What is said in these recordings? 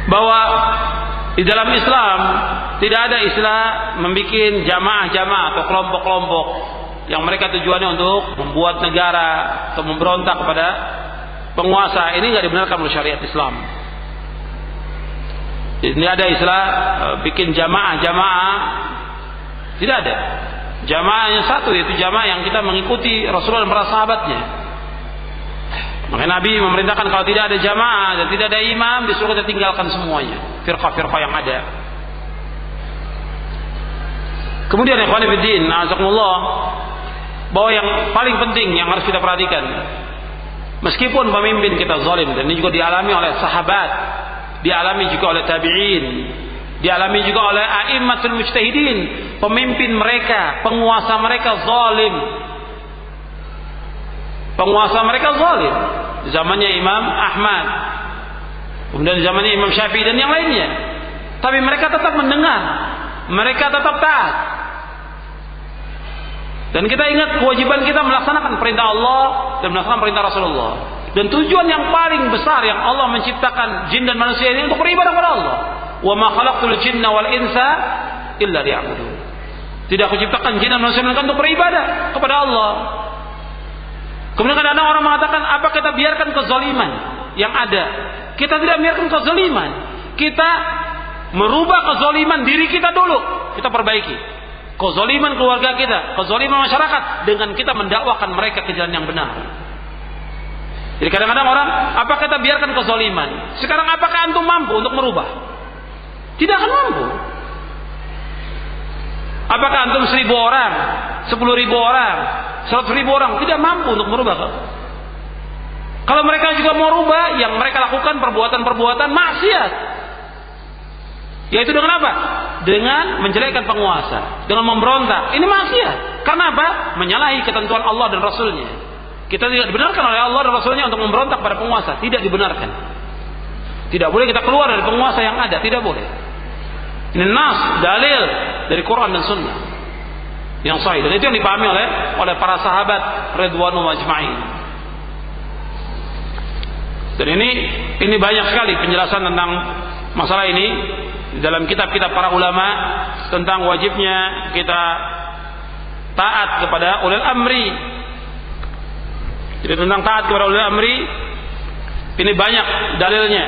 bahwa di dalam Islam tidak ada istilah membuat jamaah-jamaah atau kelompok-kelompok yang mereka tujuannya untuk membuat negara atau memberontak kepada penguasa. Ini nggak dibenarkan oleh syariat Islam. Ini ada istilah bikin jamaah-jamaah, tidak ada. Jamaah yang satu, yaitu jamaah yang kita mengikuti Rasulullah dan para sahabatnya. Makanya Nabi memerintahkan kalau tidak ada jamaah dan tidak ada imam, disuruh kita tinggalkan semuanya, firqah-firqah yang ada. Kemudian ikhwan fillah, azakumullah, bahwa yang paling penting yang harus kita perhatikan, meskipun pemimpin kita zalim, dan ini juga dialami oleh sahabat, dialami juga oleh tabi'in, dialami juga oleh a'immatul mujtahidin, pemimpin mereka, penguasa mereka zalim. Penguasa mereka zalim. Di zamannya Imam Ahmad, kemudian di zamannya Imam Syafi'i dan yang lainnya. Tapi mereka tetap mendengar, mereka tetap taat. Dan kita ingat kewajiban kita melaksanakan perintah Allah dan melaksanakan perintah Rasulullah. Dan tujuan yang paling besar yang Allah menciptakan jin dan manusia ini untuk beribadah kepada Allah. Wa ma khalaqtul jinna wal insa illa liya'budun. Tidak aku ciptakan jin dan manusia melainkan untuk beribadah kepada Allah. Kemudian kadang-kadang orang mengatakan, apa kita biarkan kezaliman yang ada? Kita tidak biarkan kezaliman. Kita merubah kezaliman diri kita dulu, kita perbaiki. Kezaliman keluarga kita, kezaliman masyarakat, dengan kita mendakwakan mereka ke jalan yang benar. Jadi kadang-kadang orang, apa kita biarkan kezaliman? Sekarang apakah antum mampu untuk merubah? Tidak akan mampu. Apakah antum 1.000 orang, 10.000 orang, 100.000 orang tidak mampu untuk merubah? Kalau mereka juga mau rubah, yang mereka lakukan perbuatan-perbuatan maksiat. Yaitu dengan apa? Dengan menjelekkan penguasa, dengan memberontak. Ini maksiat. Karena apa? Menyalahi ketentuan Allah dan Rasulnya. Kita tidak dibenarkan oleh Allah dan Rasulnya untuk memberontak pada penguasa. Tidak dibenarkan. Tidak boleh kita keluar dari penguasa yang ada. Tidak boleh. Ini nas, dalil dari Quran dan Sunnah yang sahih, dan itu yang dipahami oleh para sahabat ridwanul majma'in. Dan ini banyak sekali penjelasan tentang masalah ini di dalam kitab-kitab para ulama tentang wajibnya kita taat kepada ulil amri. Jadi tentang taat kepada ulil amri ini banyak dalilnya.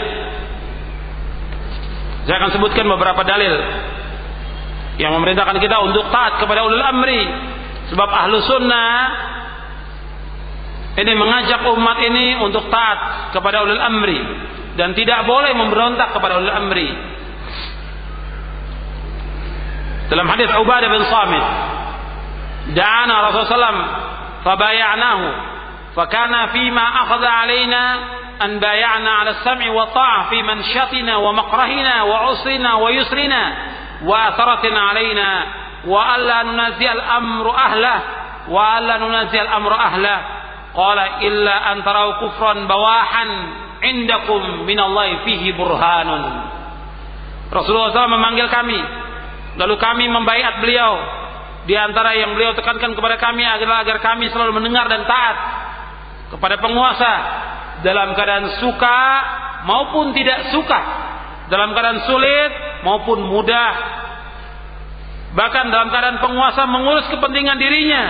Saya akan sebutkan beberapa dalil yang memerintahkan kita untuk taat kepada ulul amri. Sebab ahlu sunnah ini mengajak umat ini untuk taat kepada ulul amri dan tidak boleh memberontak kepada ulul amri. Dalam hadis Ubadah bin Samit, da'ana Rasulullah SAW fabaya'nahu fakana fima akhadha alaina an bay'ana 'ala as-sam'i wa ta'a fi manshatina wa maqrahina wa 'usrina wa yusrina wa atharatina 'alaina wa alla nunazi al-amru ahlah wa alla nunazi al-amru ahlah qala illa an taraw kufran bawahan 'indakum minallahi fihi burhanun. Rasulullah SAW memanggil kami, lalu kami membaiat beliau. Di antara yang beliau tekankan kepada kami adalah agar kami selalu mendengar dan taat kepada penguasa dalam keadaan suka maupun tidak suka, dalam keadaan sulit maupun mudah. Bahkan dalam keadaan penguasa mengurus kepentingan dirinya,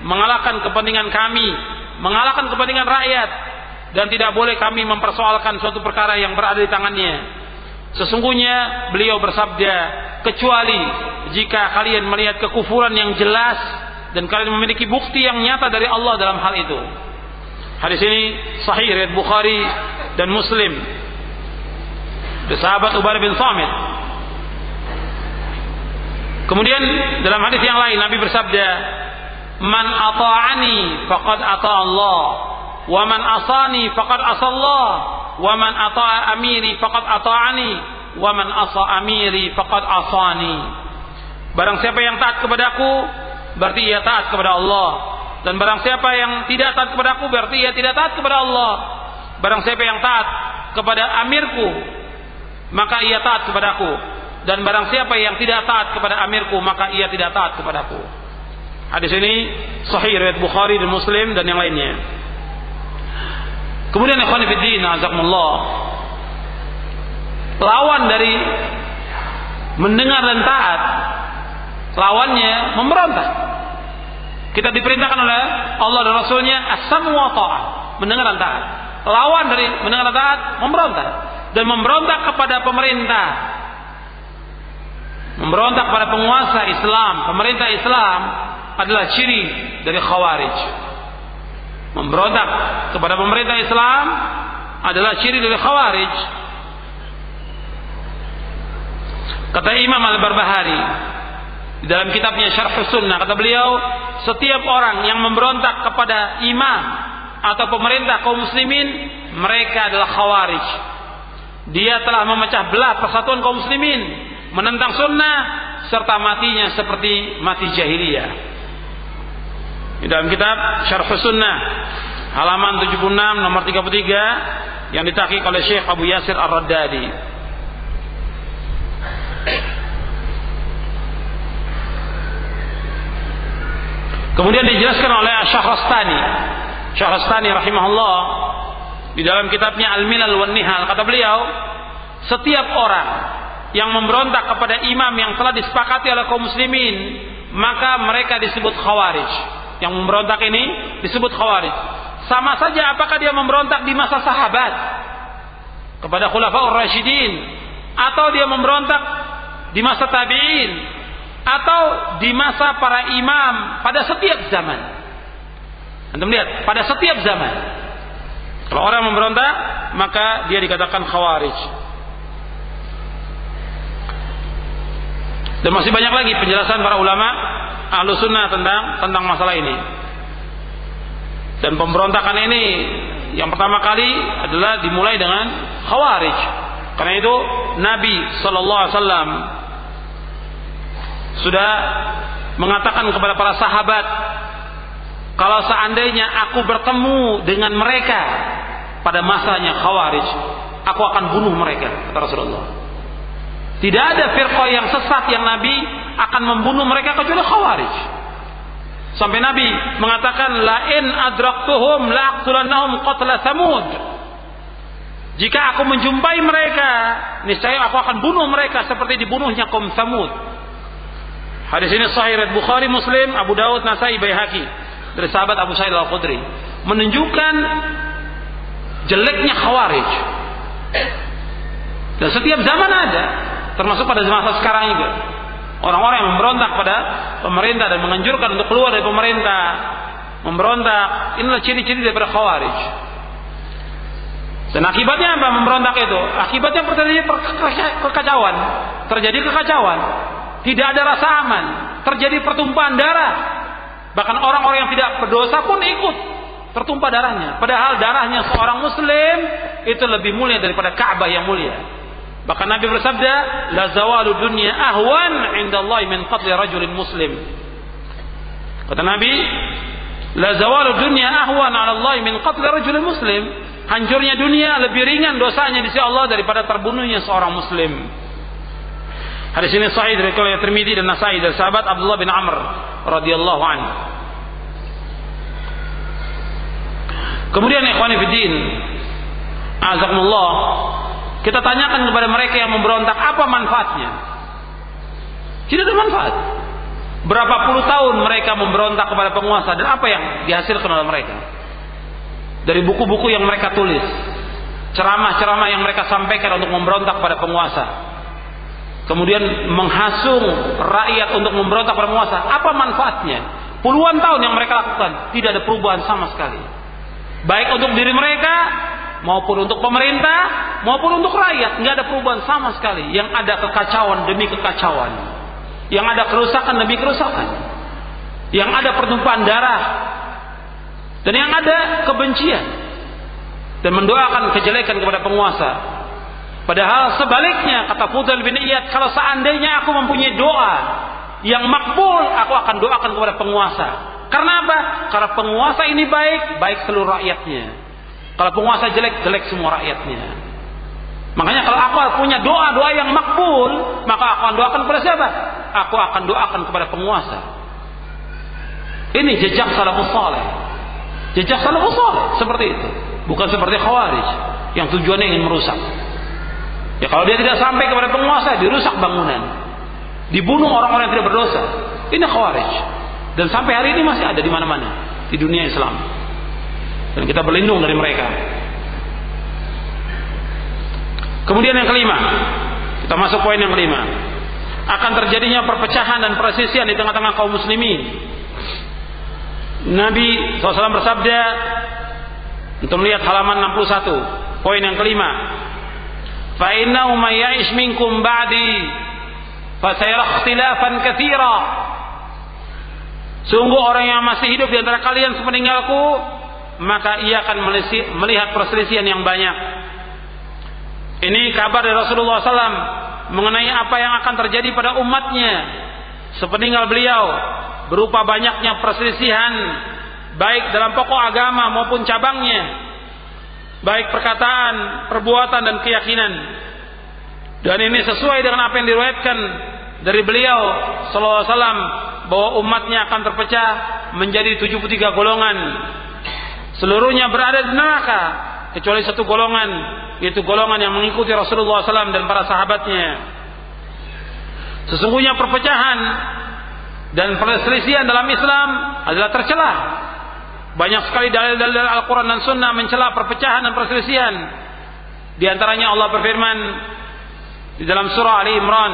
mengalahkan kepentingan kami, mengalahkan kepentingan rakyat, dan tidak boleh kami mempersoalkan suatu perkara yang berada di tangannya. Sesungguhnya beliau bersabda, kecuali jika kalian melihat kekufuran yang jelas dan kalian memiliki bukti yang nyata dari Allah dalam hal itu. Hadis ini sahih riwayat Bukhari dan Muslim. Dari sahabat Ubadah bin Samit. Kemudian dalam hadis yang lain Nabi bersabda, "Man ata'ani faqad ata'a Allah, wa man asani faqad asa Allah, wa man ata'a amiri faqad ata'ani, wa man asa amiri faqad asani." Barang siapa yang taat kepadaku, berarti ia taat kepada Allah. Dan barang siapa yang tidak taat kepada aku, berarti ia tidak taat kepada Allah. Barang siapa yang taat kepada amirku, maka ia taat kepada aku. Dan barang siapa yang tidak taat kepada amirku, maka ia tidak taat kepada aku. Hadis ini sahih riwayat Bukhari dan Muslim dan yang lainnya. Kemudian ikhwan fillah, azakumullah, lawan dari mendengar dan taat, lawannya memberontak. Kita diperintahkan oleh Allah dan Rasulnya as-sam'u wa ta'ah, mendengar dan taat. Lawan dari mendengar dan taat memberontak, dan memberontak kepada pemerintah, memberontak pada penguasa Islam, pemerintah Islam adalah ciri dari Khawarij. Memberontak kepada pemerintah Islam adalah ciri dari Khawarij. Kata Imam Al-Barbahari di dalam kitabnya Syarh Sunnah, kata beliau, setiap orang yang memberontak kepada imam atau pemerintah kaum muslimin, mereka adalah Khawarij. Dia telah memecah belah persatuan kaum muslimin, menentang sunnah, serta matinya seperti mati jahiliyah. Di dalam kitab Syarh Sunnah halaman 76 nomor 33 yang ditahqiq oleh Syekh Abu Yasir Ar-Raddadi. Kemudian dijelaskan oleh Syahrastani rahimahullah di dalam kitabnya Al-Milal wan Nihal, kata beliau, setiap orang yang memberontak kepada imam yang telah disepakati oleh kaum muslimin, maka mereka disebut Khawarij. Yang memberontak ini disebut Khawarij. Sama saja apakah dia memberontak di masa sahabat kepada Khulafaur Rasyidin, atau dia memberontak di masa tabi'in, atau di masa para imam pada setiap zaman. Anda melihat, pada setiap zaman. Kalau orang memberontak, maka dia dikatakan Khawarij. Dan masih banyak lagi penjelasan para ulama Ahlus Sunnah tentang masalah ini. Dan pemberontakan ini yang pertama kali adalah dimulai dengan Khawarij. Karena itu Nabi SAW sudah mengatakan kepada para sahabat, kalau seandainya aku bertemu dengan mereka pada masanya Khawarij, aku akan bunuh mereka, kata Rasulullah. Tidak ada firqah yang sesat yang Nabi akan membunuh mereka kecuali Khawarij. Sampai Nabi mengatakan, la in adraktuhum la aqtulannahum qatla Tsamud. Jika aku menjumpai mereka, niscaya aku akan bunuh mereka seperti dibunuhnya kaum Tsamud. Hadis ini sahih riwayat Bukhari, Muslim, Abu Daud, Nasai, Baihaqi dari sahabat Abu Sa'id Al-Khudri, menunjukkan jeleknya Khawarij. Dan setiap zaman ada, termasuk pada masa sekarang juga. Orang-orang yang memberontak pada pemerintah dan menganjurkan untuk keluar dari pemerintah, memberontak, inilah ciri-ciri daripada Khawarij. Dan akibatnya apa memberontak itu? Akibatnya terjadi kekacauan, terjadi kekacauan. Tidak ada rasa aman, terjadi pertumpahan darah. Bahkan orang-orang yang tidak berdosa pun ikut tertumpah darahnya. Padahal darahnya seorang muslim itu lebih mulia daripada Ka'bah yang mulia. Bahkan Nabi bersabda, la zawalu dunya ahwan indallahi min qatli rajulin muslim. Kata Nabi, la zawalu dunya ahwan 'ala Allah min qatli rajulin muslim. Hancurnya dunia lebih ringan dosanya di sisi Allah daripada terbunuhnya seorang muslim. Hadis ini sahih dari riwayat Tirmidzi dan Nasai dari sahabat Abdullah bin Amr radhiyallahu anhu. Kemudian ikhwani fiddin, azakumullah, kita tanyakan kepada mereka yang memberontak, apa manfaatnya? Tidak ada manfaat. Berapa puluh tahun mereka memberontak kepada penguasa, dan apa yang dihasilkan oleh mereka? Dari buku-buku yang mereka tulis, ceramah-ceramah yang mereka sampaikan untuk memberontak pada penguasa, kemudian menghasung rakyat untuk memberontak pada penguasa, apa manfaatnya? Puluhan tahun yang mereka lakukan, tidak ada perubahan sama sekali. Baik untuk diri mereka, maupun untuk pemerintah, maupun untuk rakyat, nggak ada perubahan sama sekali. Yang ada kekacauan demi kekacauan, yang ada kerusakan demi kerusakan, yang ada pertumpahan darah, dan yang ada kebencian, dan mendoakan kejelekan kepada penguasa. Padahal sebaliknya, kata Fudail bin Iyad, kalau seandainya aku mempunyai doa yang makbul, aku akan doakan kepada penguasa. Karena apa? Karena penguasa ini baik seluruh rakyatnya. Kalau penguasa jelek semua rakyatnya. Makanya kalau aku punya doa yang makbul, maka aku akan doakan kepada siapa? Aku akan doakan kepada penguasa. Ini jejak salafus saleh. Jejak salafus saleh seperti itu. Bukan seperti Khawarij yang tujuannya ingin merusak. Ya kalau dia tidak sampai kepada penguasa, dirusak bangunan, dibunuh orang-orang yang tidak berdosa. Ini Khawarij. Dan sampai hari ini masih ada di mana-mana di dunia Islam. Dan kita berlindung dari mereka. Kemudian yang kelima, kita masuk poin yang kelima. Akan terjadinya perpecahan dan perselisihan di tengah-tengah kaum muslimin. Nabi SAW bersabda, untuk melihat halaman 61, poin yang kelima, fa innahu may ya'ish minkum ba'di fa sayara ikhtilafan katsira. Sungguh orang yang masih hidup di antara kalian sepeninggalku, maka ia akan melihat perselisihan yang banyak. Ini kabar dari Rasulullah SAW mengenai apa yang akan terjadi pada umatnya sepeninggal beliau, berupa banyaknya perselisihan baik dalam pokok agama maupun cabangnya, baik perkataan, perbuatan dan keyakinan. Dan ini sesuai dengan apa yang diriwayatkan dari beliau sallallahu alaihi wasallam, bahwa umatnya akan terpecah menjadi 73 golongan. Seluruhnya berada di neraka kecuali satu golongan, yaitu golongan yang mengikuti Rasulullah SAW dan para sahabatnya. Sesungguhnya perpecahan dan perselisihan dalam Islam adalah tercela. Banyak sekali dalil-dalil Al-Quran dan Sunnah mencela perpecahan dan perselisihan. Di antaranya Allah berfirman di dalam surah Ali Imran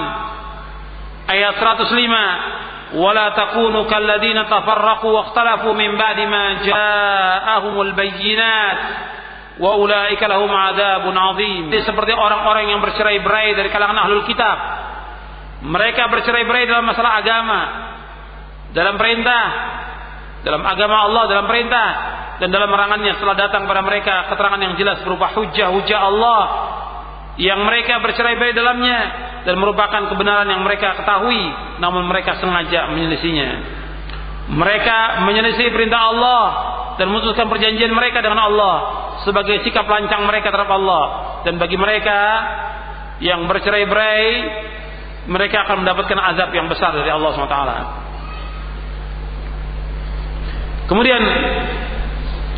ayat 105, "Wala takunu kalladzina tafarraqu wakhtalafu min ba'di ma ja'ahumul bayyinat wa ulaika lahum 'adzabun 'adzim." Seperti orang-orang yang bercerai-berai dari kalangan ahlul kitab. Mereka bercerai-berai dalam masalah agama, dalam perintah, dalam agama Allah, dalam perintah dan dalam larangannya, setelah datang pada mereka keterangan yang jelas berupa hujah-hujah Allah yang mereka bercerai-berai dalamnya dan merupakan kebenaran yang mereka ketahui, namun mereka sengaja menyelisihinya. Mereka menyelisih perintah Allah dan memutuskan perjanjian mereka dengan Allah sebagai sikap lancang mereka terhadap Allah. Dan bagi mereka yang bercerai-berai, mereka akan mendapatkan azab yang besar dari Allah SWT. Kemudian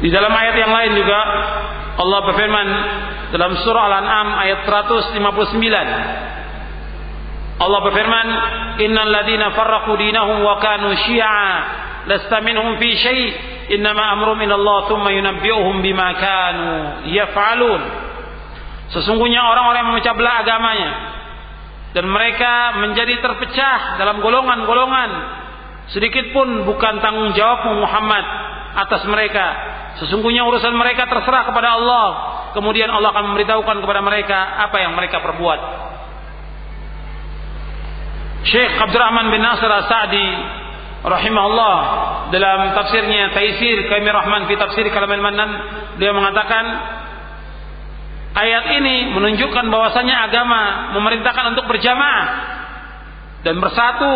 di dalam ayat yang lain juga Allah berfirman dalam surah Al-An'am ayat 159. Allah berfirman, "Innal ladzina farraqu dinahum wa kanu syi'a lasta minhum fi syai' innama amruhum ila Allah tsumma yunabbi'uhum bima kanu yaf'alun." Sesungguhnya orang-orang yang memecah belah agamanya dan mereka menjadi terpecah dalam golongan-golongan, sedikit pun bukan tanggung jawabmu Muhammad atas mereka. Sesungguhnya urusan mereka terserah kepada Allah. Kemudian Allah akan memberitahukan kepada mereka apa yang mereka perbuat. Syekh Abdurrahman bin Nasir As-Sa'di rahimahullah dalam tafsirnya Taisir Kaimir Rahman fi Tafsir Kalamil Mannan, dia mengatakan ayat ini menunjukkan bahwasanya agama memerintahkan untuk berjamaah dan bersatu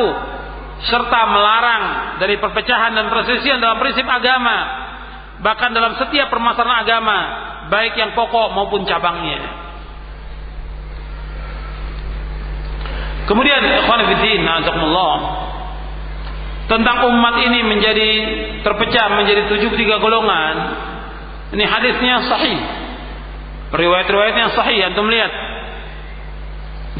serta melarang dari perpecahan dan perselisihan dalam prinsip agama, bahkan dalam setiap permasalahan agama, baik yang pokok maupun cabangnya. Kemudian ikhwan fillah, azakumullah, tentang umat ini menjadi terpecah menjadi 73 golongan. Ini hadisnya sahih, riwayat-riwayatnya sahih. Antum lihat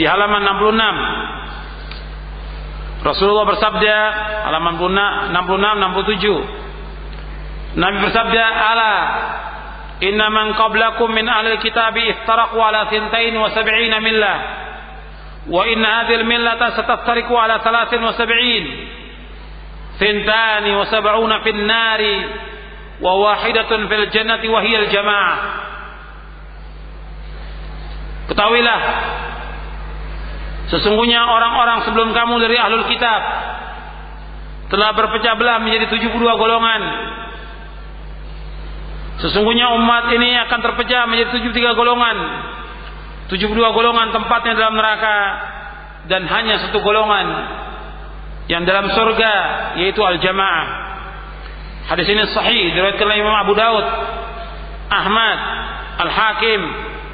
di halaman 66. Rasulullah bersabda, halaman 66 67. Nabi bersabda, "Ala inna man qablakum min ahli kitabi iftaraqu ala 72 millah wa inna hadhihi al-millata sataftariqu ala 73 72 fil nari wa wahidatun fil jannati wa hiya al-jamaah." Ketahuilah, sesungguhnya orang-orang sebelum kamu dari ahlul kitab telah berpecah belah menjadi 72 golongan. Sesungguhnya umat ini akan terpecah menjadi 73 golongan. 72 golongan tempatnya dalam neraka, dan hanya satu golongan yang dalam surga, yaitu al-jamaah. Hadis ini sahih, diriwayatkan oleh Imam Abu Daud, Ahmad, Al-Hakim,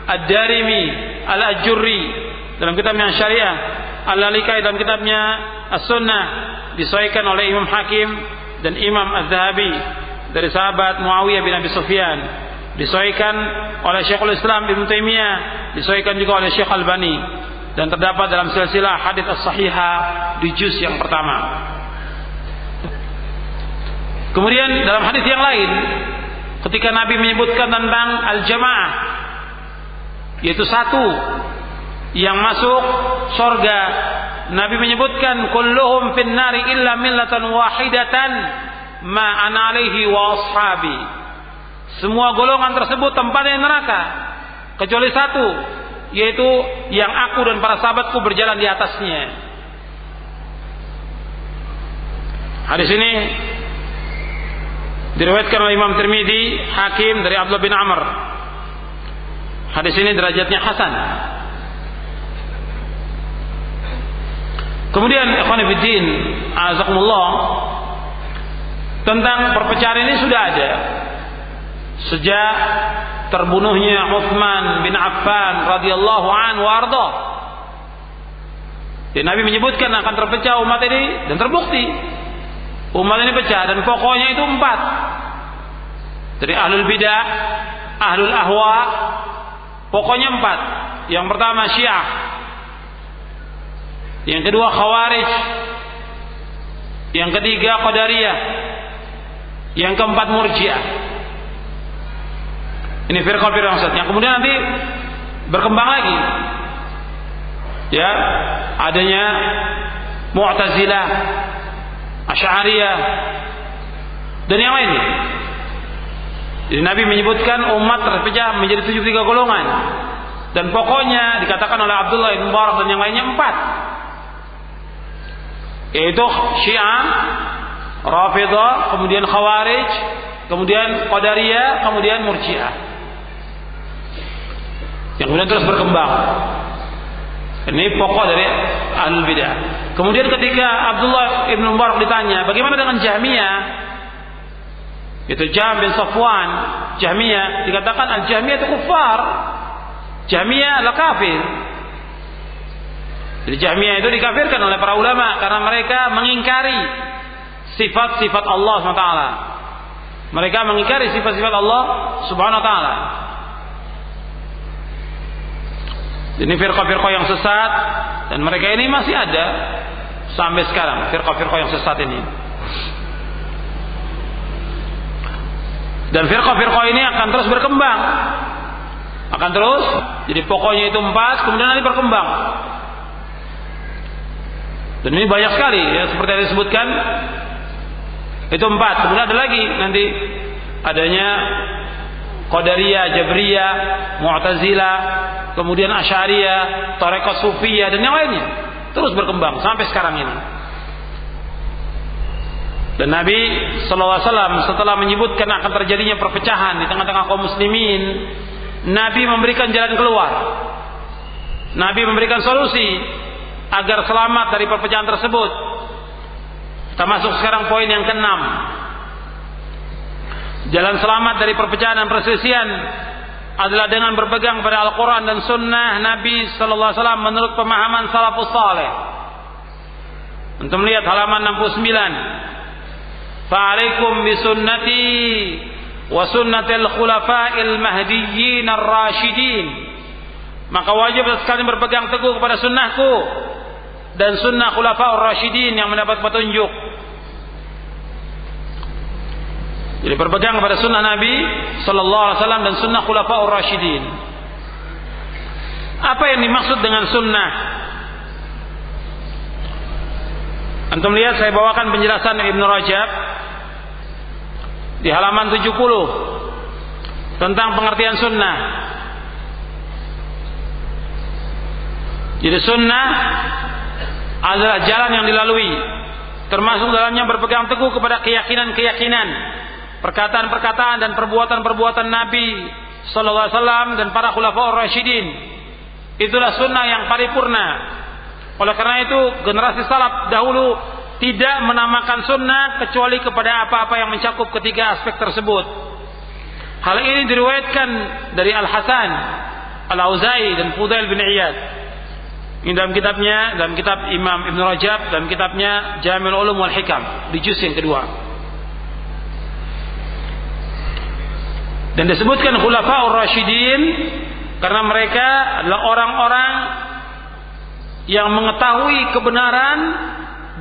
Ad-Darimi, Al-Ajurri dalam kitabnya Syariah, Al-Lalikai dalam kitabnya As-Sunnah, disahihkan oleh Imam Hakim dan Imam Az-Zahabi dari sahabat Muawiyah bin Abi Sufyan, disahihkan oleh Syekhul Islam Ibnu Taimiyah disahihkan juga oleh Syekh Albani dan terdapat dalam silsilah hadits as-sahihah di juz yang pertama. Kemudian dalam hadis yang lain, ketika Nabi menyebutkan tentang al-jamaah, yaitu satu yang masuk surga, Nabi menyebutkan kulluhum fin nari illa millatan wahidatan ma ana alaihi wa ashabi. Semua golongan tersebut tempatnya neraka kecuali satu, yaitu yang aku dan para sahabatku berjalan di atasnya. Hadis ini diriwayatkan oleh Imam Tirmidzi, Hakim dari Abdullah bin Amr. Hadis ini derajatnya hasan. Kemudian ikhwan fillah, azakumullah, tentang perpecahan ini sudah ada sejak terbunuhnya Utsman bin Affan radhiyallahu anhu warda. Dan Nabi menyebutkan akan terpecah umat ini, dan terbukti umat ini pecah, dan pokoknya itu 4. Dari ahlul bidah, ahlul ahwa, pokoknya 4. Yang pertama Syiah, yang kedua Khawarij, yang ketiga Qadariyah, yang keempat Murji'ah. Ini firqah-firqah yang sesat. Yang kemudian nanti berkembang lagi, ya, adanya Mu'tazilah, Asy'ariyah, dan yang lainnya. Jadi Nabi menyebutkan umat terpecah menjadi 73 golongan, dan pokoknya dikatakan oleh Abdullah bin Mubarak dan yang lainnya 4, yaitu Syiah, Rafidah, kemudian Khawarij, kemudian Qadariyah, kemudian Murji'ah, yang kemudian terus berkembang. Ini pokok dari ahlul bidah. Kemudian ketika Abdullah ibn Mubarak ditanya, bagaimana dengan Jahmiyah? Itu Jahm bin Safwan, Jahmiyah, dikatakan al-Jahmiyah itu kufar. Jahmiyah adalah kafir. Jadi Jahmiyah itu dikafirkan oleh para ulama karena mereka mengingkari sifat-sifat Allah SWT. Mereka mengingkari sifat-sifat Allah Subhanahu wa taala. Ini firqah-firqah yang sesat, dan mereka ini masih ada sampai sekarang, firqah-firqah yang sesat ini. Dan firqah-firqah ini akan terus berkembang, akan terus. Jadi pokoknya itu 4, kemudian nanti berkembang. Dan ini banyak sekali, ya, seperti yang disebutkan itu 4. Kemudian ada lagi nanti adanya Qadariyah, Jabriyah, Mu'tazilah, kemudian Asy'ariyah, Thariqah Sufiyah, dan yang lainnya. Terus berkembang sampai sekarang ini. Dan Nabi SAW setelah menyebutkan akan terjadinya perpecahan di tengah-tengah kaum muslimin, Nabi memberikan jalan keluar. Nabi memberikan solusi agar selamat dari perpecahan tersebut. Kita masuk sekarang poin yang ke-6. Jalan selamat dari perpecahan dan perselisihan adalah dengan berpegang pada Al-Quran dan Sunnah Nabi Sallallahu Alaihi Wasallam menurut pemahaman Salafus Saleh. Untuk melihat halaman 69. Fa'alaikum bisunnati wa sunnatil khulafa'il mahdiyyin ar-rasyidin. Maka wajib sekalian berpegang teguh kepada sunnahku dan sunnah khulafa'ur rasyidin yang mendapat petunjuk. Jadi berpegang kepada sunnah Nabi Sallallahu Alaihi Wasallam dan sunnah khulafa'ur rasyidin. Apa yang dimaksud dengan sunnah? Antum lihat, saya bawakan penjelasan Ibnu Rajab di halaman 70 tentang pengertian sunnah. Jadi sunnah adalah jalan yang dilalui, termasuk dalamnya berpegang teguh kepada keyakinan-keyakinan, perkataan-perkataan dan perbuatan-perbuatan Nabi Sallallahu Alaihi Wasallam dan para khulafaur rasyidin. Itulah sunnah yang paripurna. Oleh karena itu generasi salaf dahulu tidak menamakan sunnah kecuali kepada apa-apa yang mencakup ketiga aspek tersebut. Hal ini diriwayatkan dari Al-Hasan, Al-Auza'i dan Fudail bin Iyad. Ini dalam kitabnya, dalam kitab Imam Ibn Rajab, dalam kitabnya Jami'ul Ulum wal Hikam di juz yang kedua. Dan disebutkan khulafaur rasyidin Karena mereka adalah orang-orang yang mengetahui kebenaran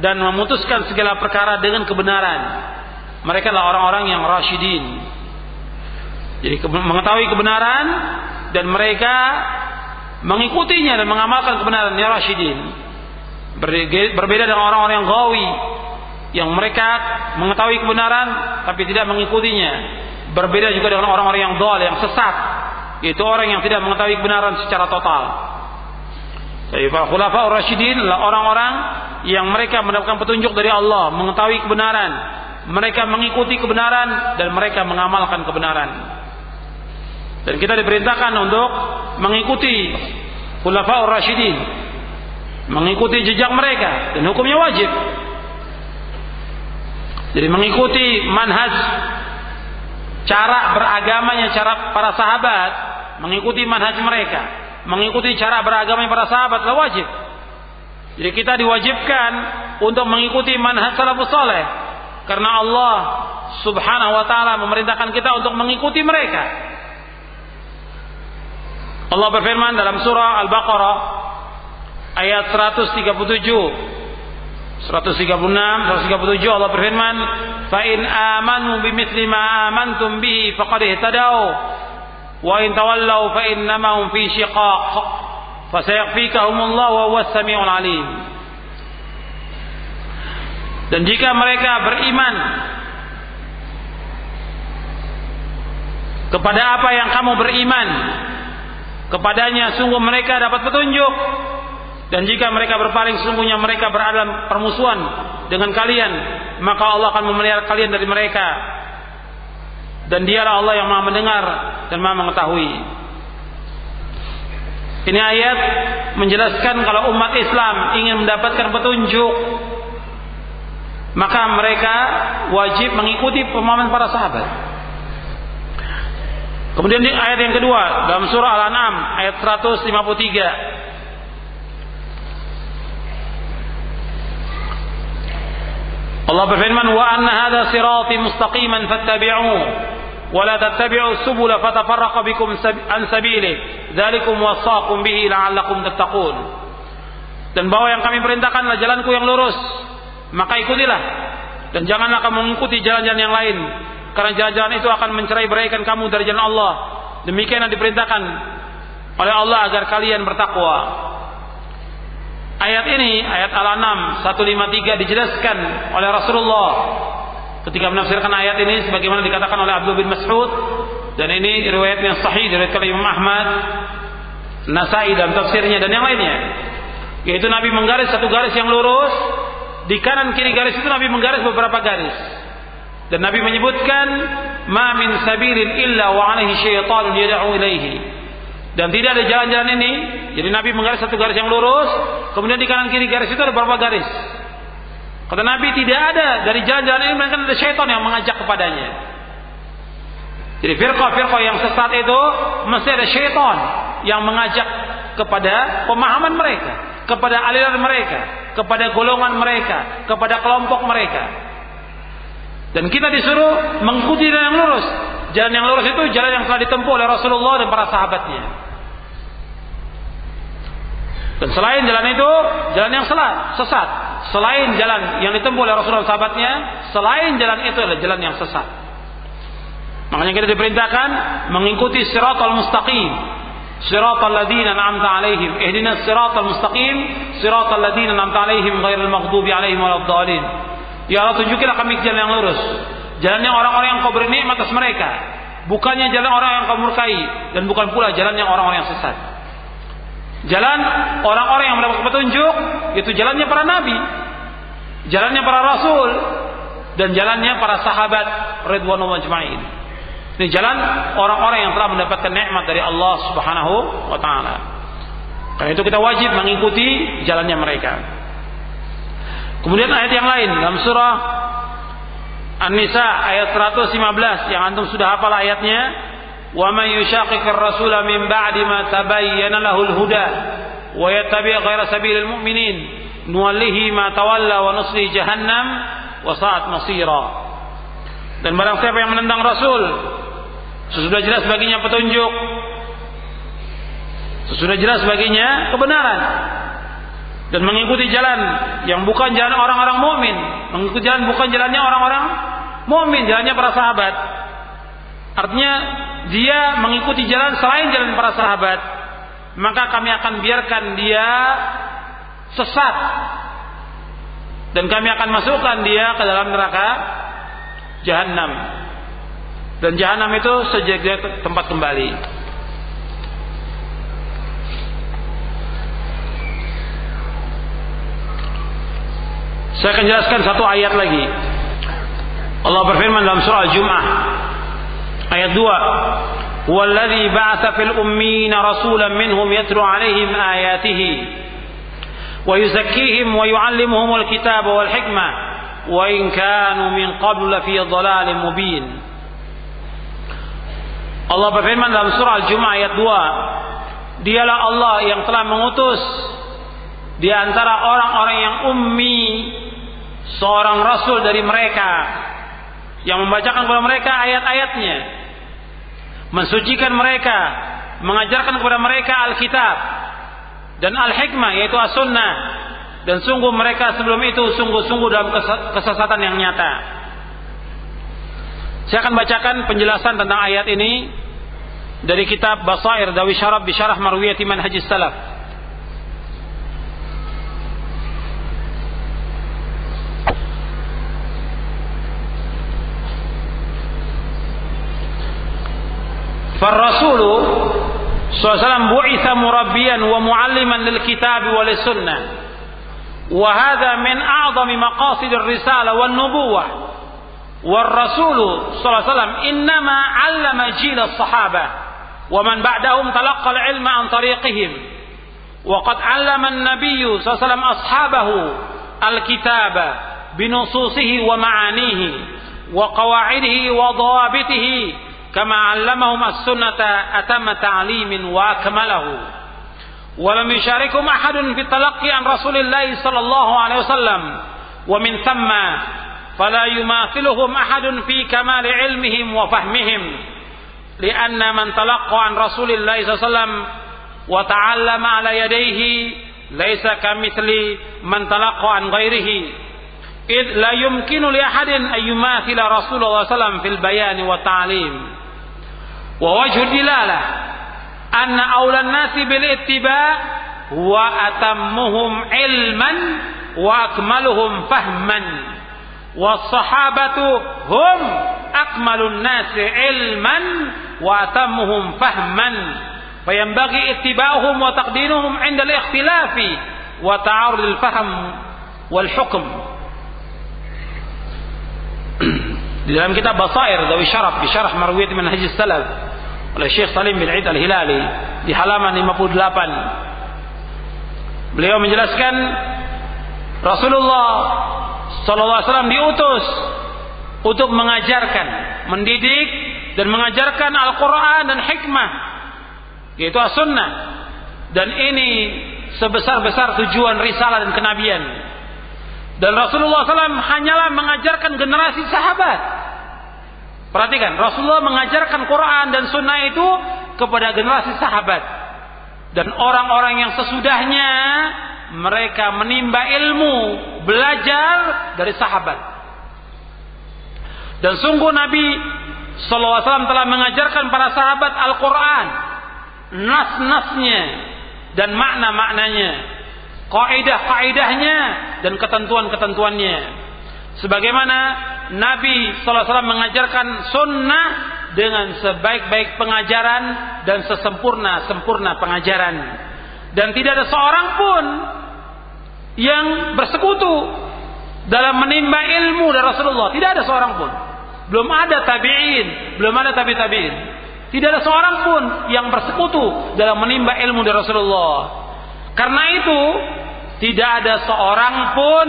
dan memutuskan segala perkara dengan kebenaran. Mereka adalah orang-orang yang rasyidin. Jadi mengetahui kebenaran dan mereka mengikutinya dan mengamalkan kebenaran, ya rasyidin. Berbeda dengan orang-orang yang ghawi, yang mereka mengetahui kebenaran tapi tidak mengikutinya. Berbeda juga dengan orang-orang yang dhal, yang sesat, yaitu orang yang tidak mengetahui kebenaran secara total. Jadi para khulafaur rasyidin adalah orang-orang yang mereka mendapatkan petunjuk dari Allah, mengetahui kebenaran, mereka mengikuti kebenaran dan mereka mengamalkan kebenaran. Dan kita diperintahkan untuk mengikuti khulafaur rasyidin, mengikuti jejak mereka, dan hukumnya wajib. Jadi mengikuti manhaj, cara beragamanya, cara para sahabat, mengikuti manhaj mereka, mengikuti cara beragamanya para sahabat adalah wajib. Jadi kita diwajibkan untuk mengikuti manhaj salafus saleh, karena Allah Subhanahu wa taala memerintahkan kita untuk mengikuti mereka. Allah berfirman dalam surah Al-Baqarah ayat 137, 136, 137 Allah berfirman, "Fa in amanu bimithli ma amantum bihi faqad ihtadaw wa in tawallaw fa innama hum fi shiqaq fasayakfikahumullahu wa huwas samiul alim." Dan jika mereka beriman kepada apa yang kamu beriman kepadanya, sungguh mereka dapat petunjuk. Dan jika mereka berpaling, sungguhnya mereka berada dalam permusuhan dengan kalian, maka Allah akan memelihara kalian dari mereka. Dan dialah Allah yang Maha mendengar dan Maha mengetahui. Ini ayat menjelaskan kalau umat Islam ingin mendapatkan petunjuk, maka mereka wajib mengikuti pemahaman para sahabat. Kemudian di ayat yang kedua dalam surah Al-An'am ayat 153, Allah berfirman, "Wa anna hadza sirati mustaqiman fattabi'uhu wa la tattabi'us subula fatafarraqa bikum an sabilihi dzalikum wasaqum bihi la'allakum tattaqun." Dan bahwa yang kami perintahkan adalah jalanku yang lurus, maka ikutilah, dan janganlah kamu mengikuti jalan-jalan yang lain, karena jalan-jalan itu akan mencerai-beraikan kamu dari jalan Allah. Demikian yang diperintahkan oleh Allah agar kalian bertakwa. Ayat ini, ayat Al-An'am 153 dijelaskan oleh Rasulullah ketika menafsirkan ayat ini sebagaimana dikatakan oleh Abdullah bin Mas'ud, dan ini riwayat yang sahih dari Imam Ahmad, Nasai dalam tafsirnya dan yang lainnya. Yaitu Nabi menggaris satu garis yang lurus, di kanan kiri garis itu Nabi menggaris beberapa garis. Dan Nabi menyebutkan, "Ma min sabilin illa wa 'alaihi syaitanun yad'u ilaihi." Dan tidak ada jalan-jalan ini. Jadi Nabi menggaris satu garis yang lurus, kemudian di kanan kiri garis itu ada beberapa garis. Kata Nabi, tidak ada dari jalan-jalan ini melainkan ada syaitan yang mengajak kepadanya. Jadi firqah-firqah yang sesat itu mesti ada syaitan yang mengajak kepada pemahaman mereka, kepada aliran mereka, kepada golongan mereka, kepada kelompok mereka. Dan kita disuruh mengikuti jalan yang lurus. Jalan yang lurus itu jalan yang telah ditempuh oleh Rasulullah dan para sahabatnya. Dan selain jalan itu, jalan yang sesat. Selain jalan yang ditempuh oleh Rasulullah dan sahabatnya, selain jalan itu adalah jalan yang sesat. Makanya kita diperintahkan mengikuti siratal mustaqim, siratal ladzina an'amta 'alaihim, ihdinas siratal mustaqim, siratal ladzina an'amta 'alaihim ghairil maghdubi 'alaihim waladdallin. Ya Allah, tunjukilah kami jalan yang lurus, jalan yang orang-orang yang kau beri nikmat atas mereka, bukannya jalan orang yang kau murkai, dan bukan pula jalan yang orang-orang yang sesat. Jalan orang-orang yang mendapat petunjuk itu jalannya para nabi, jalannya para rasul, dan jalannya para sahabat ridwanullah ajma'in. Ini jalan orang-orang yang telah mendapatkan nikmat dari Allah Subhanahu wa taala. Karena itu kita wajib mengikuti jalannya mereka. Kemudian ayat yang lain dalam surah An-Nisa ayat 115 yang antum sudah hafal ayatnya, "Wa may yushaqiqir rasula min ba'di ma tabayyana lahul huda wa yattabi' ghayra sabilil mu'minin nuwallihi ma tawalla wa nuslihi jahannam wa sa'at masira." Dan barang siapa yang menentang Rasul sesudah jelas baginya petunjuk, Sudah jelas baginya kebenaran. Dan mengikuti jalan yang bukan jalan orang-orang mukmin, mengikuti jalan bukan jalannya orang-orang mukmin, jalannya para sahabat. Artinya dia mengikuti jalan selain jalan para sahabat, maka kami akan biarkan dia sesat dan kami akan masukkan dia ke dalam neraka Jahannam. Dan Jahannam itu sejelek tempat kembali. Saya akan jelaskan satu ayat lagi. Allah berfirman dalam surah Al-Jum'ah ayat 2, "Huwallazi ba'atsa fil ummiyina rasulan minhum yatlu 'alaihim ayatihi wa yuzakkihim wa yu'allimuhumul kitaba wal hikmah wa in kanu min qablu lafi dhalalin mubin." Allah berfirman dalam surah Al-Jum'ah ayat 2, dialah Allah yang telah mengutus di antara orang-orang yang ummi seorang rasul dari mereka yang membacakan kepada mereka ayat-ayatnya, mensucikan mereka, mengajarkan kepada mereka Alkitab dan Al-Hikmah yaitu As-Sunnah, dan sungguh mereka sebelum itu sungguh-sungguh dalam kesesatan yang nyata. Saya akan bacakan penjelasan tentang ayat ini dari kitab Basair Dawi Syarab bi Syarah Marwiyati Manhajis Salaf. فالرسول صلى الله عليه وسلم بعث مربيا ومعلما للكتاب وللسنة وهذا من أعظم مقاصد الرسالة والنبوة والرسول صلى الله عليه وسلم إنما علم جيل الصحابة ومن بعدهم تلقى العلم عن طريقهم وقد علم النبي صلى الله عليه وسلم أصحابه الكتاب بنصوصه ومعانيه وقواعده وضوابطه كما علمهم السنة أتم تعليم وأكمله ولم يشاركهم أحد في التلقي عن رسول الله صلى الله عليه وسلم ومن ثم فلا يماثلهم أحد في كمال علمهم وفهمهم لأن من تلقى عن رسول الله صلى الله عليه وسلم وتعلم على يديه ليس كمثل من تلقى عن غيره إذ لا يمكن لأحد أن يماثل رسول الله صلى الله عليه وسلم في البيان والتعليم ووجه الدلالة أن أولى الناس بالاتباع هو أتمهم علما وأكملهم فهما والصحابة هم أكمل الناس علما وأتمهم فهما فينبغي اتباعهم وتقديرهم عند الاختلاف وتعارض الفهم والحكم. Di dalam kitab Basair Dawi Syaraf bi Syarah Marwiyat Manhajis Salaf oleh Syekh Salim bin Aid Al-Hilali di halaman 58, beliau menjelaskan Rasulullah sallallahu alaihi wasallam diutus untuk mengajarkan, mendidik dan mengajarkan Al-Qur'an dan hikmah yaitu As-Sunnah, dan ini sebesar-besar tujuan risalah dan kenabian. Dan Rasulullah SAW hanyalah mengajarkan generasi sahabat. Perhatikan, Rasulullah mengajarkan Quran dan Sunnah itu kepada generasi sahabat. Dan orang-orang yang sesudahnya mereka menimba ilmu, belajar dari sahabat. Dan sungguh Nabi SAW telah mengajarkan para sahabat Al-Quran, nas-nasnya dan makna-maknanya, kaidah-kaidahnya dan ketentuan-ketentuannya. Sebagaimana Nabi SAW mengajarkan sunnah dengan sebaik-baik pengajaran dan sesempurna-sempurna pengajaran. Dan tidak ada seorang pun yang bersekutu dalam menimba ilmu dari Rasulullah. Tidak ada seorang pun. Belum ada tabi'in, belum ada tabi'in. Tidak ada seorang pun yang bersekutu dalam menimba ilmu dari Rasulullah. Karena itu tidak ada seorang pun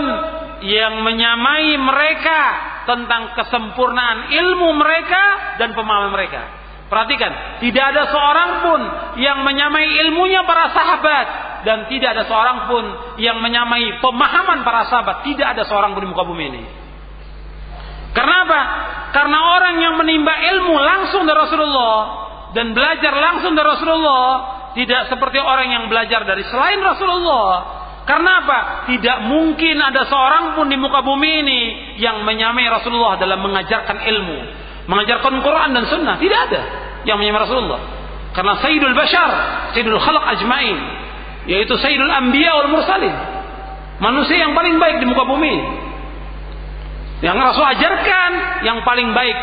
yang menyamai mereka tentang kesempurnaan ilmu mereka dan pemahaman mereka. Perhatikan, tidak ada seorang pun yang menyamai ilmunya para sahabat dan tidak ada seorang pun yang menyamai pemahaman para sahabat. Tidak ada seorang pun di muka bumi ini. Karena apa? Karena orang yang menimba ilmu langsung dari Rasulullah dan belajar langsung dari Rasulullah, tidak seperti orang yang belajar dari selain Rasulullah. Karena apa? Tidak mungkin ada seorang pun di muka bumi ini yang menyamai Rasulullah dalam mengajarkan ilmu, mengajarkan Quran dan Sunnah. Tidak ada yang menyamai Rasulullah. Karena Sayyidul Bashar, Sayyidul Khalq Ajmain, yaitu Sayyidul Anbiya wal Mursalin, manusia yang paling baik di muka bumi ini. Yang Rasul ajarkan yang paling baik,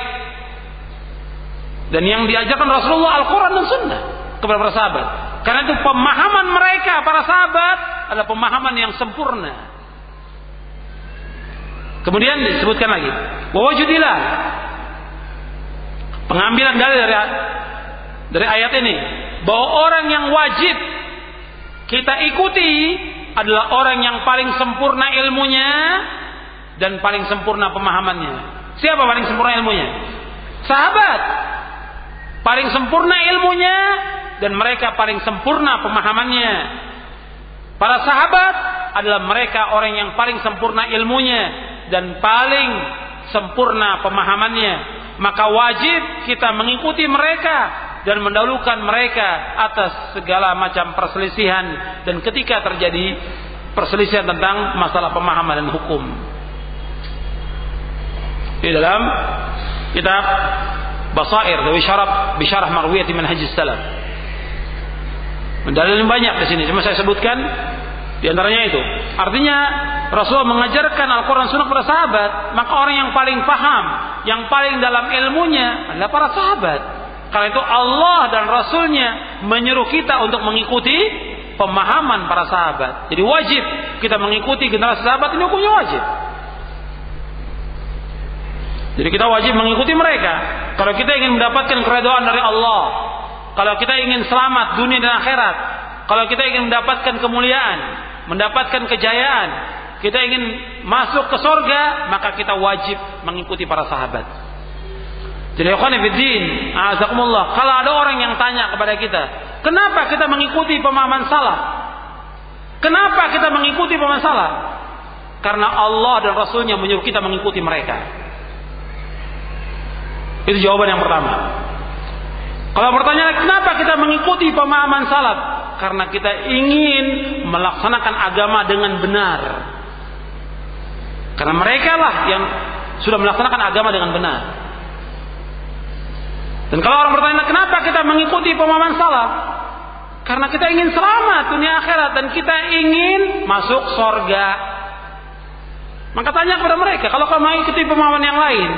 dan yang diajarkan Rasulullah Al-Quran dan Sunnah kepada para sahabat. Karena itu pemahaman mereka para sahabat adalah pemahaman yang sempurna. Kemudian disebutkan lagi, wawajudillah, pengambilan dalil dari ayat ini, bahwa orang yang wajib kita ikuti adalah orang yang paling sempurna ilmunya dan paling sempurna pemahamannya. Siapa paling sempurna ilmunya? Sahabat. Paling sempurna ilmunya dan mereka paling sempurna pemahamannya. Para sahabat adalah mereka orang yang paling sempurna ilmunya dan paling sempurna pemahamannya. Maka wajib kita mengikuti mereka dan mendahulukan mereka atas segala macam perselisihan dan ketika terjadi perselisihan tentang masalah pemahaman dan hukum. Di dalam kitab Basair Dawi Syarab Bisyarah Marwiyati Manhajis Salaf, dalil banyak di sini, cuma saya sebutkan di antaranya itu. Artinya Rasulullah mengajarkan Al-Quran Sunnah kepada sahabat, maka orang yang paling paham, yang paling dalam ilmunya adalah para sahabat. Karena itu Allah dan Rasulnya menyuruh kita untuk mengikuti pemahaman para sahabat. Jadi wajib kita mengikuti generasi sahabat, ini hukumnya wajib. Jadi kita wajib mengikuti mereka. Kalau kita ingin mendapatkan keridhaan dari Allah, kalau kita ingin selamat dunia dan akhirat, kalau kita ingin mendapatkan kemuliaan, mendapatkan kejayaan, kita ingin masuk ke surga, maka kita wajib mengikuti para sahabat. Jadi ikhwan fillah, azakumullah, kalau ada orang yang tanya kepada kita, kenapa kita mengikuti pemahaman salaf? Kenapa kita mengikuti pemahaman salaf? Karena Allah dan Rasulnya menyuruh kita mengikuti mereka. Itu jawaban yang pertama. Kalau pertanyaan kenapa kita mengikuti pemahaman salaf? Karena kita ingin melaksanakan agama dengan benar. Karena mereka lah yang sudah melaksanakan agama dengan benar. Dan kalau orang bertanya kenapa kita mengikuti pemahaman salaf? Karena kita ingin selamat dunia akhirat dan kita ingin masuk surga. Maka tanya kepada mereka, kalau kamu mengikuti pemahaman yang lain,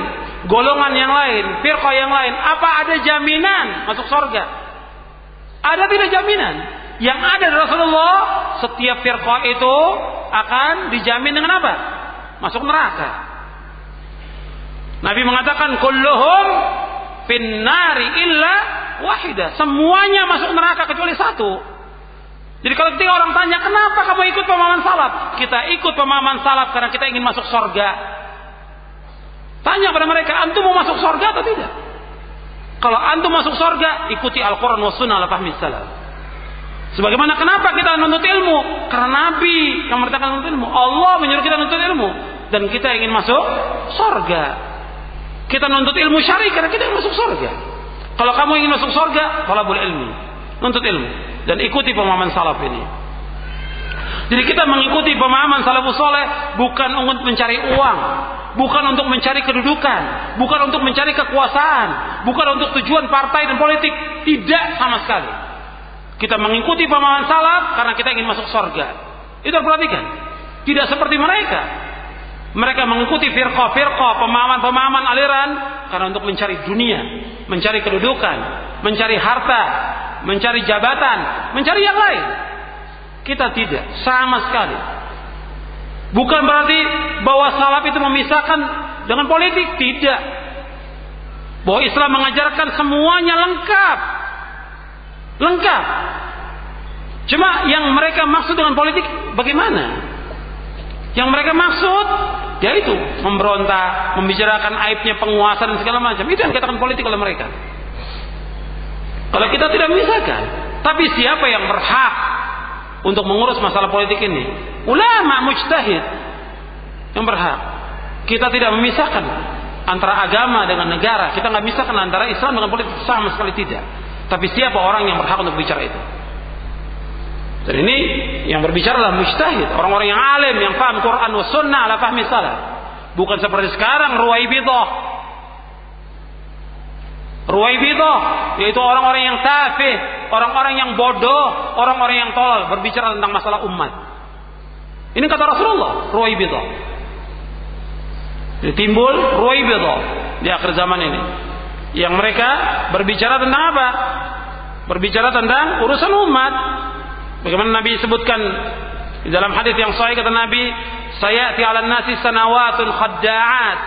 golongan yang lain, firqah yang lain, apa ada jaminan masuk surga? Ada tidak jaminan? Yang ada dari Rasulullah, setiap firqah itu akan dijamin dengan apa? Masuk neraka. Nabi mengatakan kulluhum finnari illa wahidah. Semuanya masuk neraka kecuali satu. Jadi kalau ketika orang tanya kenapa kamu ikut pemahaman salaf? Kita ikut pemahaman salaf karena kita ingin masuk surga. Tanya pada mereka, antum mau masuk surga atau tidak? Kalau antum masuk surga, ikuti Al-Quran wa Sunnah ala fahmi salaf. Sebagaimana kenapa kita menuntut ilmu? Karena Nabi yang memerintahkan menuntut ilmu. Allah menyuruh kita menuntut ilmu. Dan kita ingin masuk surga. Kita menuntut ilmu syar'i karena kita ingin masuk surga. Kalau kamu ingin masuk surga, thalabul ilmi, menuntut ilmu. Dan ikuti pemahaman salaf ini. Jadi kita mengikuti pemahaman salafus saleh bukan untuk mencari uang, bukan untuk mencari kedudukan, bukan untuk mencari kekuasaan, bukan untuk tujuan partai dan politik, tidak sama sekali. Kita mengikuti pemahaman salaf karena kita ingin masuk surga. Itu perhatikan. Tidak seperti mereka. Mereka mengikuti firqah-firqah, pemahaman-pemahaman aliran karena untuk mencari dunia, mencari kedudukan, mencari harta, mencari jabatan, mencari yang lain. Kita tidak, sama sekali. Bukan berarti bahwa salaf itu memisahkan dengan politik, tidak. Bahwa Islam mengajarkan semuanya lengkap. Lengkap. Cuma yang mereka maksud dengan politik bagaimana? Yang mereka maksud yaitu memberontak, membicarakan aibnya penguasa dan segala macam. Itu yang dikatakan politik oleh mereka. Kalau kita tidak memisahkan, tapi siapa yang berhak untuk mengurus masalah politik ini? Ulama mujtahid yang berhak. Kita tidak memisahkan antara agama dengan negara. Kita nggak memisahkan antara Islam dengan politik, sama sekali tidak. Tapi siapa orang yang berhak untuk bicara itu? Dan ini yang berbicara adalah mujtahid, orang-orang yang alim, yang paham Quran wa sunnah ala fahmi salaf. Bukan seperti sekarang Ruwaibidah. Ruwaibidah yaitu orang-orang yang tafih, orang-orang yang bodoh, orang-orang yang tolol berbicara tentang masalah umat. Ini kata Rasulullah, Ruwaibidah. Timbul Ruwaibidah di akhir zaman ini. Yang mereka berbicara tentang apa? Berbicara tentang urusan umat. Bagaimana Nabi sebutkan di dalam hadis yang sahih, kata Nabi, sayati 'alan nasi sanawatun khadda'at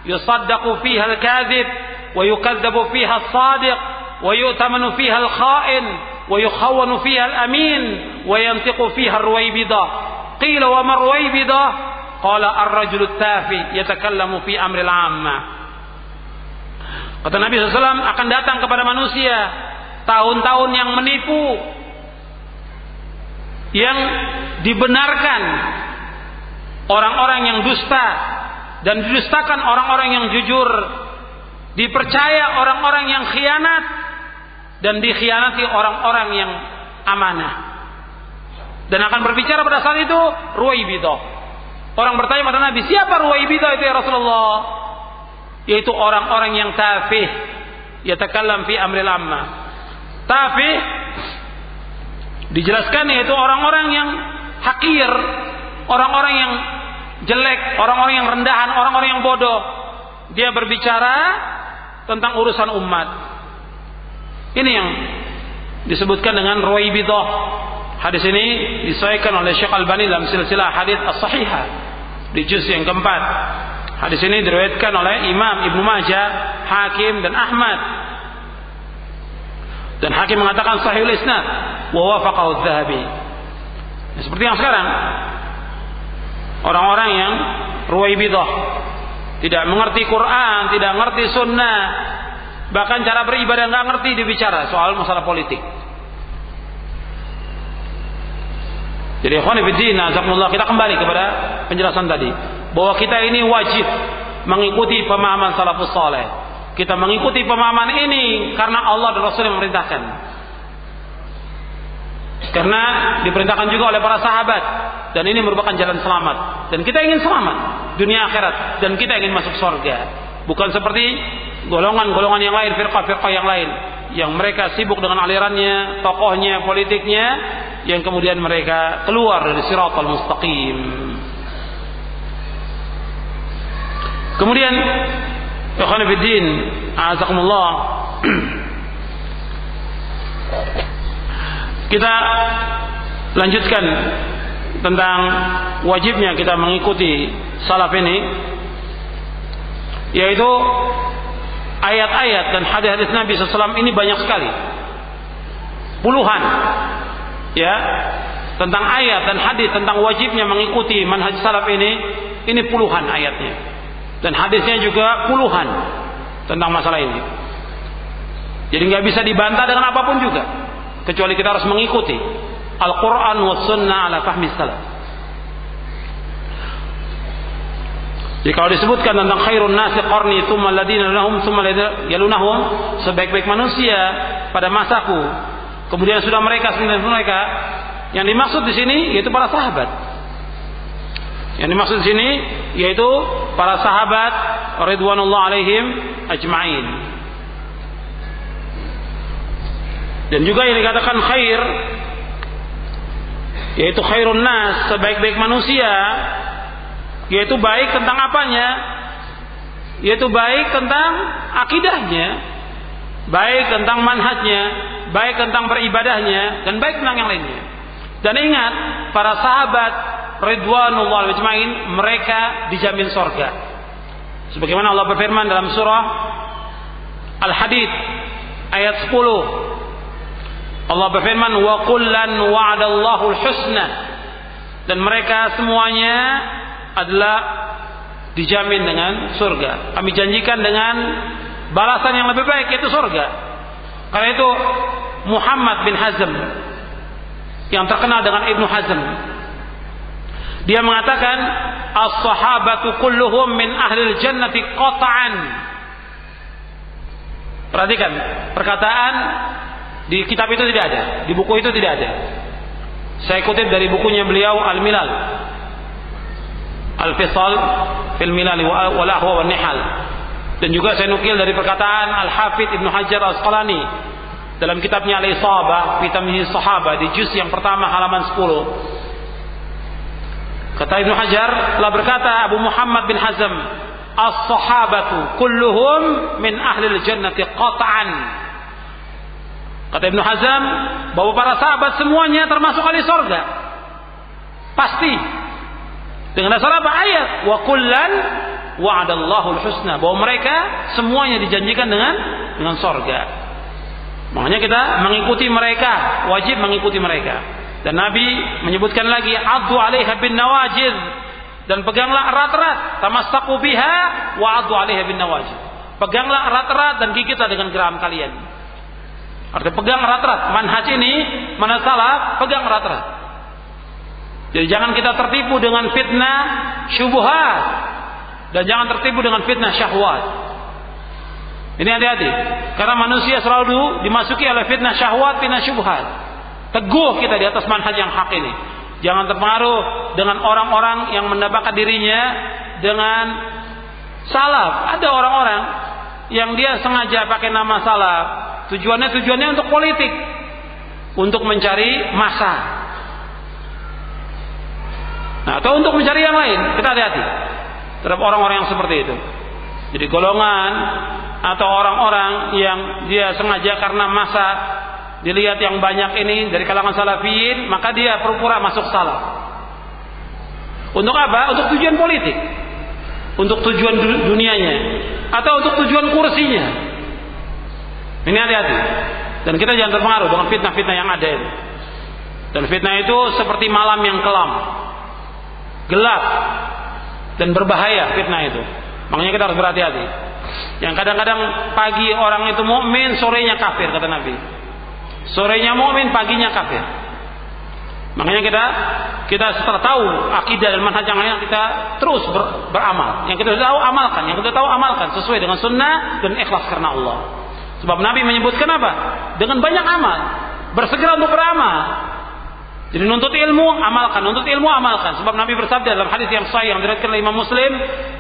yusaddaqu fiha al-kadhib wa yukadzabu fiha as-sadiq wa yu'tamanu fiha al-kha'in wa yukhawwanu fiha al-amin wa yantiqu fiha ar-ruwaybidah. Qila wa ma ar-ruwaybidah? Qala ar-rajulu at-tafi yatakallamu fi amri al-'ammah. Kata Nabi SAW, akan datang kepada manusia tahun-tahun yang menipu, yang dibenarkan orang-orang yang dusta dan didustakan orang-orang yang jujur, dipercaya orang-orang yang khianat dan dikhianati orang-orang yang amanah. Dan akan berbicara pada saat itu Ruwaibidah. Orang bertanya pada Nabi, siapa Ruwaibidah itu ya Rasulullah? Yaitu orang-orang yang tafih, yatakallam fi amril ammah. Tafih dijelaskan yaitu orang-orang yang hakir, orang-orang yang jelek, orang-orang yang rendahan, orang-orang yang bodoh. Dia berbicara tentang urusan umat. Ini yang disebutkan dengan Ruwaibidah. Hadis ini disahihkan oleh Syekh Albani dalam silsilah hadis as-sahihah di juz yang keempat. Hadis ini diriwayatkan oleh Imam Ibnu Majah, Hakim dan Ahmad. Dan Hakim mengatakan sahihul isnad wa wafaqahu adz-Dzahabi. Seperti yang sekarang, orang-orang yang Ruwaibidah, tidak mengerti Quran, tidak mengerti sunnah, bahkan cara beribadah nggak ngerti, dibicara soal masalah politik. Jadi ikhwan fillah, jazakumullah, kita kembali kepada penjelasan tadi bahwa kita ini wajib mengikuti pemahaman salafus saleh. Kita mengikuti pemahaman ini karena Allah dan Rasul yang memerintahkan. Karena diperintahkan juga oleh para sahabat, dan ini merupakan jalan selamat. Dan kita ingin selamat dunia akhirat, dan kita ingin masuk surga. Bukan seperti golongan-golongan yang lain, firqah-firqah yang lain, yang mereka sibuk dengan alirannya, tokohnya, politiknya, yang kemudian mereka keluar dari siratal mustaqim. Kemudian ikhwan fillah, a'azakumullah, kita lanjutkan tentang wajibnya kita mengikuti salaf ini, yaitu ayat-ayat dan hadis-hadis Nabi SAW ini banyak sekali, puluhan, ya, tentang ayat dan hadis tentang wajibnya mengikuti manhaj salaf ini puluhan ayatnya, dan hadisnya juga puluhan tentang masalah ini. Jadi nggak bisa dibantah dengan apapun juga, kecuali kita harus mengikuti Al-Quran wa sunnah ala fahmi salaf. Jadi kalau disebutkan tentang khairun nasi qarni tsumma alladziina lahum tsumma yalunahum, sebaik-baik manusia pada masaku, kemudian sudah mereka, yang dimaksud di sini yaitu para sahabat. Yang dimaksud di sini yaitu para sahabat ridwanullah alaihim ajma'in. Dan juga yang dikatakan khair yaitu khairun nas, sebaik-baik manusia, yaitu baik tentang apanya? Yaitu baik tentang akidahnya, baik tentang manhajnya, baik tentang beribadahnya, dan baik tentang yang lainnya. Dan ingat, para sahabat ridwanullah ajmain, mereka dijamin surga. Sebagaimana Allah berfirman dalam surah Al-Hadid ayat 10. Allah berfirman, wa kullan wa'adallahu al-husna, dan mereka semuanya adalah dijamin dengan surga. Kami janjikan dengan balasan yang lebih baik, yaitu surga. Karena itu Muhammad bin Hazm, yang terkenal dengan Ibnu Hazm, dia mengatakan as-sahabatu kulluhum min ahlil jannati qata'an. Perhatikan, perkataan di kitab itu tidak ada, di buku itu tidak ada. Saya kutip dari bukunya beliau Al-Milal, Al-Fisal fil Milal wal Ahwa wan Nihal. Dan juga saya nukil dari perkataan Al-Hafidz Ibnu Hajar Al-Asqalani dalam kitabnya Al-Isabah fi Tamyiz Sahabah di juz yang pertama halaman 10. Kata Ibnu Hajar, telah berkata Abu Muhammad bin Hazm, as-sahabatu kulluhum min ahlil jannati qat'an. Kata Ibnu Hazm bahwa para sahabat semuanya termasuk ahli surga. Pasti. Dengan dasar apa? Ayat wa kullan wa'adallahu al-husna, bahwa mereka semuanya dijanjikan dengan surga. Makanya kita mengikuti mereka, wajib mengikuti mereka. Dan Nabi menyebutkan lagi, addu 'alaiha bin nawajid, dan peganglah erat-erat, tamassaku biha wa addu 'alaiha bin nawajid. Peganglah erat-erat dan gigitlah dengan geram kalian. Artinya pegang erat-erat. Manhaj ini, manhaj salaf, pegang erat-erat. Jadi jangan kita tertipu dengan fitnah syubhat, dan jangan tertipu dengan fitnah syahwat. Ini hati-hati, karena manusia selalu dimasuki oleh fitnah syahwat, fitnah syubhat. Teguh kita di atas manhaj yang hak ini. Jangan terpengaruh dengan orang-orang yang mendapatkan dirinya dengan salaf. Ada orang-orang yang dia sengaja pakai nama salaf, tujuannya untuk politik, untuk mencari massa, nah, atau untuk mencari yang lain. Kita hati-hati terhadap orang-orang yang seperti itu. Jadi golongan atau orang-orang yang dia sengaja karena massa dilihat yang banyak ini dari kalangan salafiyin, maka dia pura-pura masuk salaf. Untuk apa? Untuk tujuan politik, untuk tujuan dunianya, atau untuk tujuan kursinya. Ini hati-hati. Dan kita jangan terpengaruh dengan fitnah-fitnah yang ada ini. Dan fitnah itu seperti malam yang kelam, gelap dan berbahaya fitnah itu. Makanya kita harus berhati-hati. Yang kadang-kadang pagi orang itu mukmin, sorenya kafir, kata Nabi. Sorenya mukmin, paginya kafir. Makanya kita setelah tahu akidah dan manhaj yang lain, kita terus beramal. Yang kita tahu amalkan, yang kita tahu amalkan sesuai dengan sunnah dan ikhlas karena Allah. Sebab Nabi menyebutkan apa? Dengan banyak amal, bersegera untuk beramal. Jadi nuntut ilmu, amalkan. Nuntut ilmu, amalkan. Sebab Nabi bersabda dalam hadis yang sahih yang diriwayatkan oleh Imam Muslim,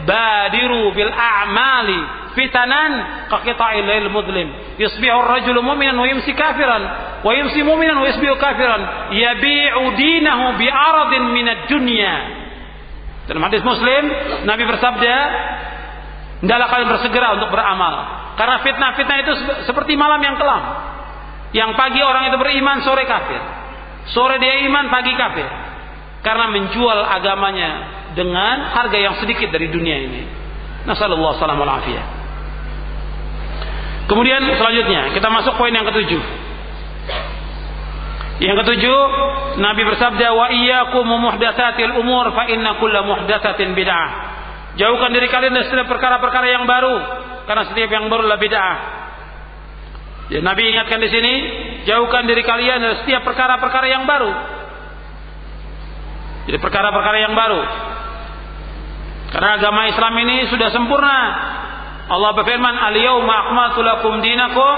badiru bil a'mali fitanan ka qita'il lail mudlim. Yusbihu ar-rajulu mu'minan wa yumsi kafiran, wa yumsi mu'minan wa yusbihu kafiran, yabi'u dinahu bi aradin minad dunya. Dalam hadis Muslim, Nabi bersabda, hendaklah kalian bersegera untuk beramal. Karena fitnah-fitnah itu seperti malam yang kelam. Yang pagi orang itu beriman, sore kafir. Sore dia iman, pagi kafir. Karena menjual agamanya dengan harga yang sedikit dari dunia ini. Nasallallahu salam wal afiyah. Kemudian selanjutnya kita masuk poin yang ketujuh. Yang ketujuh, Nabi bersabda, wa iyyakum muhdatsatil umur fa inna kulla muhdatsatin bid'ah. Jauhkan diri kalian dari setiap perkara-perkara yang baru, karena setiap yang baru adalah bid'ah. Ya, Nabi ingatkan di sini, jauhkan diri kalian dari setiap perkara-perkara yang baru. Jadi perkara-perkara yang baru. Karena agama Islam ini sudah sempurna. Allah berfirman, "Al-yauma akmaltu lakum dinakum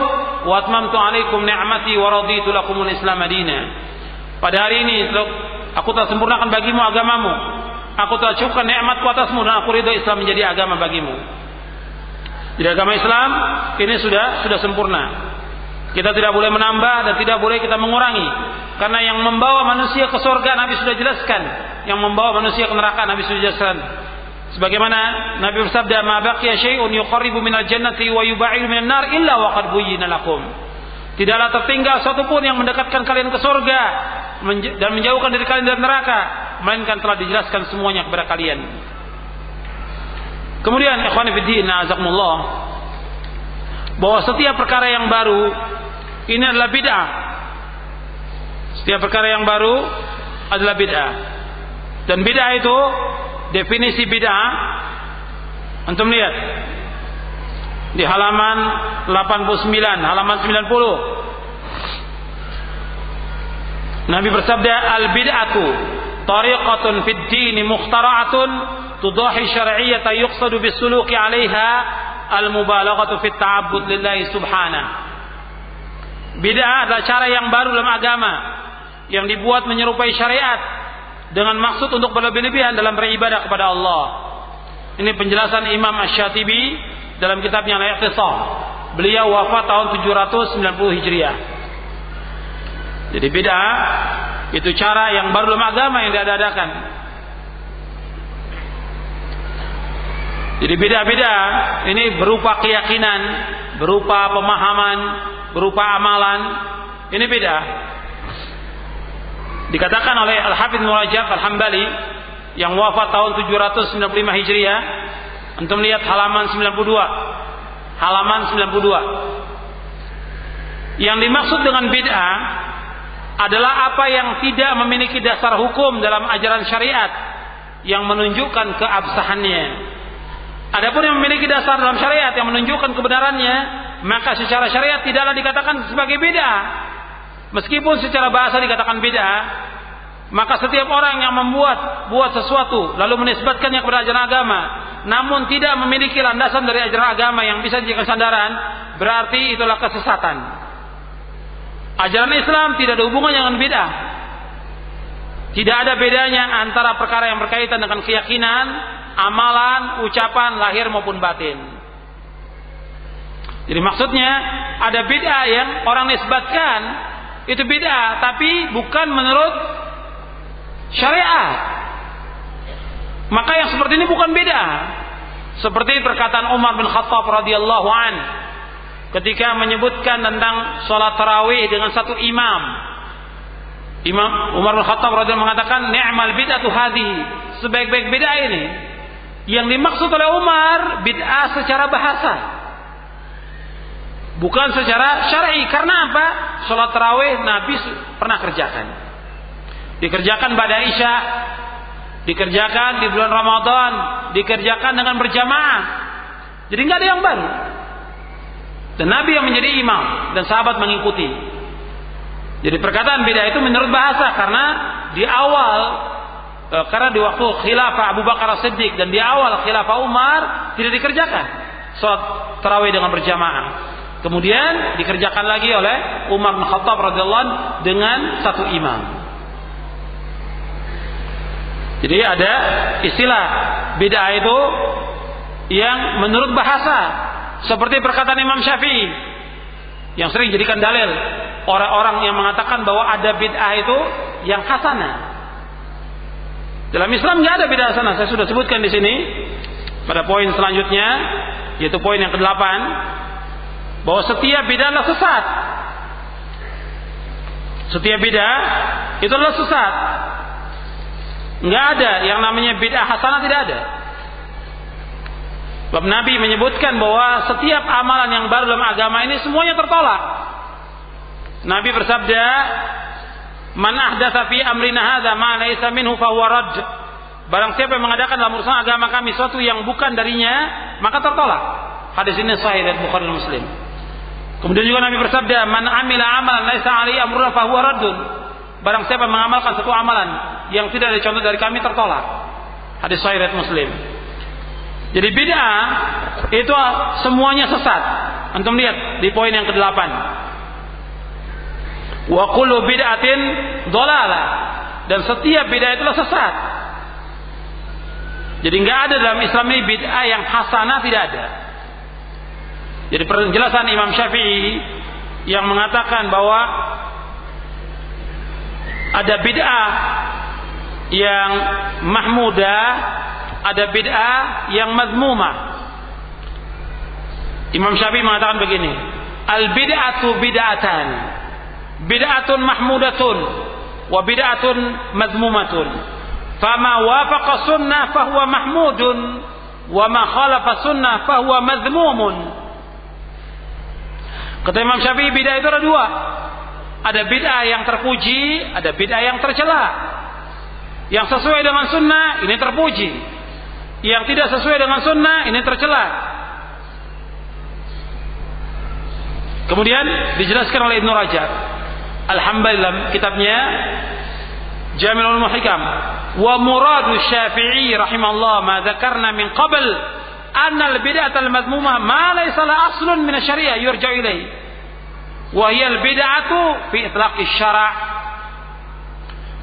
wa atmamtu 'alaikum ni'mati wa raditu lakumul Islam madina." Pada hari ini aku telah sempurnakan bagimu agamamu. Aku telah cukupkan nikmatku atasmu dan aku ridha Islam menjadi agama bagimu. Jadi agama Islam ini sudah sempurna. Kita tidak boleh menambah dan tidak boleh kita mengurangi. Karena yang membawa manusia ke surga Nabi sudah jelaskan, yang membawa manusia ke neraka Nabi sudah jelaskan. Sebagaimana Nabi bersabda, "Ma baqiya syai'un yuqarribu minal jannati wa yub'idu minan nar illa wa qad buyyina lakum." Tidaklah tertinggal satu pun yang mendekatkan kalian ke surga dan menjauhkan diri kalian dari neraka, melainkan telah dijelaskan semuanya kepada kalian. Kemudian ikhwani fiddin, azakumullah, bahwa setiap perkara yang baru ini adalah bid'ah. Setiap perkara yang baru adalah bid'ah. Dan bid'ah itu, definisi bid'ah, antum lihat di halaman 89, halaman 90. Nabi bersabda, "Al-bid'atu tariqatun fid din mukhtara'atun tudahi syar'iyyata yuqsadu bis-suluki 'alaiha al-mubalaghatu fit ta'abbud lillahi subhanahu." Bid'ah adalah cara yang baru dalam agama yang dibuat menyerupai syariat dengan maksud untuk berlebih-lebihan dalam beribadah kepada Allah. Ini penjelasan Imam Asy-Syatibi dalam kitabnya Al-I'tisam. Beliau wafat tahun 790 Hijriah. Jadi bid'ah itu cara yang baru dalam agama yang diadakan. Jadi bid'ah ini berupa keyakinan, berupa pemahaman, berupa amalan. Ini bid'ah. Dikatakan oleh Al-Hafidz Ibnu Rajab Al-Hambali yang wafat tahun 795 Hijriah. Antum lihat halaman 92. Halaman 92. Yang dimaksud dengan bid'ah adalah apa yang tidak memiliki dasar hukum dalam ajaran syariat yang menunjukkan keabsahannya. Adapun yang memiliki dasar dalam syariat yang menunjukkan kebenarannya, maka secara syariat tidaklah dikatakan sebagai bid'ah. Meskipun secara bahasa dikatakan bid'ah, maka setiap orang yang buat sesuatu lalu menisbatkannya kepada ajaran agama, namun tidak memiliki landasan dari ajaran agama yang bisa dijadikan sandaran, berarti itulah kesesatan. Ajaran Islam tidak ada hubungannya dengan bid'ah. Tidak ada bedanya antara perkara yang berkaitan dengan keyakinan, amalan, ucapan, lahir maupun batin. Jadi maksudnya ada bid'ah yang orang nisbatkan itu bid'ah, tapi bukan menurut syariat. Maka yang seperti ini bukan bid'ah. Seperti perkataan Umar bin Khattab radhiyallahu an ketika menyebutkan tentang salat tarawih dengan satu imam. Imam Umar bin Khattab radhiyallahu mengatakan, "Ni'mal bid'atu hadhihi." Sebaik-baik bid'ah ini. Yang dimaksud oleh Umar bid'ah secara bahasa, bukan secara syar'i. Karena apa? Salat tarawih Nabi pernah kerjakan. Dikerjakan pada Isya, dikerjakan di bulan Ramadan, dikerjakan dengan berjamaah. Jadi nggak ada yang baru. Dan Nabi yang menjadi imam dan sahabat mengikuti. Jadi perkataan bid'ah itu menurut bahasa karena di awal, karena di waktu khilafah Abu Bakar As-Siddiq dan di awal khilafah Umar tidak dikerjakan salat tarawih dengan berjamaah. Kemudian dikerjakan lagi oleh Umar bin Khattab radhiyallahu anhu dengan satu imam. Jadi ada istilah bid'ah itu yang menurut bahasa, seperti perkataan Imam Syafi'i yang sering dijadikan dalil orang-orang yang mengatakan bahwa ada bid'ah itu yang hasanah. Dalam Islam nggak ada bid'ah hasanah. Saya sudah sebutkan di sini pada poin selanjutnya, yaitu poin yang ke-8, bahwa setiap bid'ah adalah sesat. Setiap bid'ah itu adalah sesat. Nggak ada yang namanya bid'ah hasanah, tidak ada. Sebab Nabi menyebutkan bahwa setiap amalan yang baru dalam agama ini semuanya tertolak. Nabi bersabda, "Man ahdatsa fi amrina hadza ma laysa minhu fa huwa radd." Barang siapa yang mengadakan dalam urusan agama kami sesuatu yang bukan darinya, maka tertolak. Hadis ini sahih dari Bukhari dan Muslim. Kemudian juga Nabi bersabda, "Man amila amalan laisa alaihi amruna fa huwa raddun." Barang siapa mengamalkan satu amalan yang tidak ada contoh dari kami, tertolak. Hadis sahih riwayat Muslim. Jadi bid'ah itu semuanya sesat. Antum lihat di poin yang ke-8. Wa kullu bid'atin dhalalah. Dan setiap bid'ah itulah sesat. Jadi enggak ada dalam Islam ini bid'ah yang hasanah, tidak ada. Jadi penjelasan Imam Syafi'i yang mengatakan bahwa ada bid'ah yang mahmudah, ada bid'ah yang mazmumah. Imam Syafi'i mengatakan begini, al-bid'atu bid'atan, bid'atun mahmudatun wa bid'atun mazmumatun. Fama wafaqa sunnah fahuwa mahmudun wa ma khalafa sunnah fahuwa mazmumun. Kata Imam Syafi'i, bid'ah itu ada dua. Ada bid'ah yang terpuji, ada bid'ah yang tercela. Yang sesuai dengan sunnah, ini terpuji. Yang tidak sesuai dengan sunnah, ini tercela. Kemudian dijelaskan oleh Ibnu Rajab Al-Hambali dalam kitabnya Jami'ul Muhkam, wa muradu Syafi'i rahimahullah ma dzakarna min qabl anna al-bid'ah al-madhmumah ma laysa la aslun min asy-syari'ah yurja'u ilayhi wa hiya al-bid'atu fi itlaqi asy-syara'.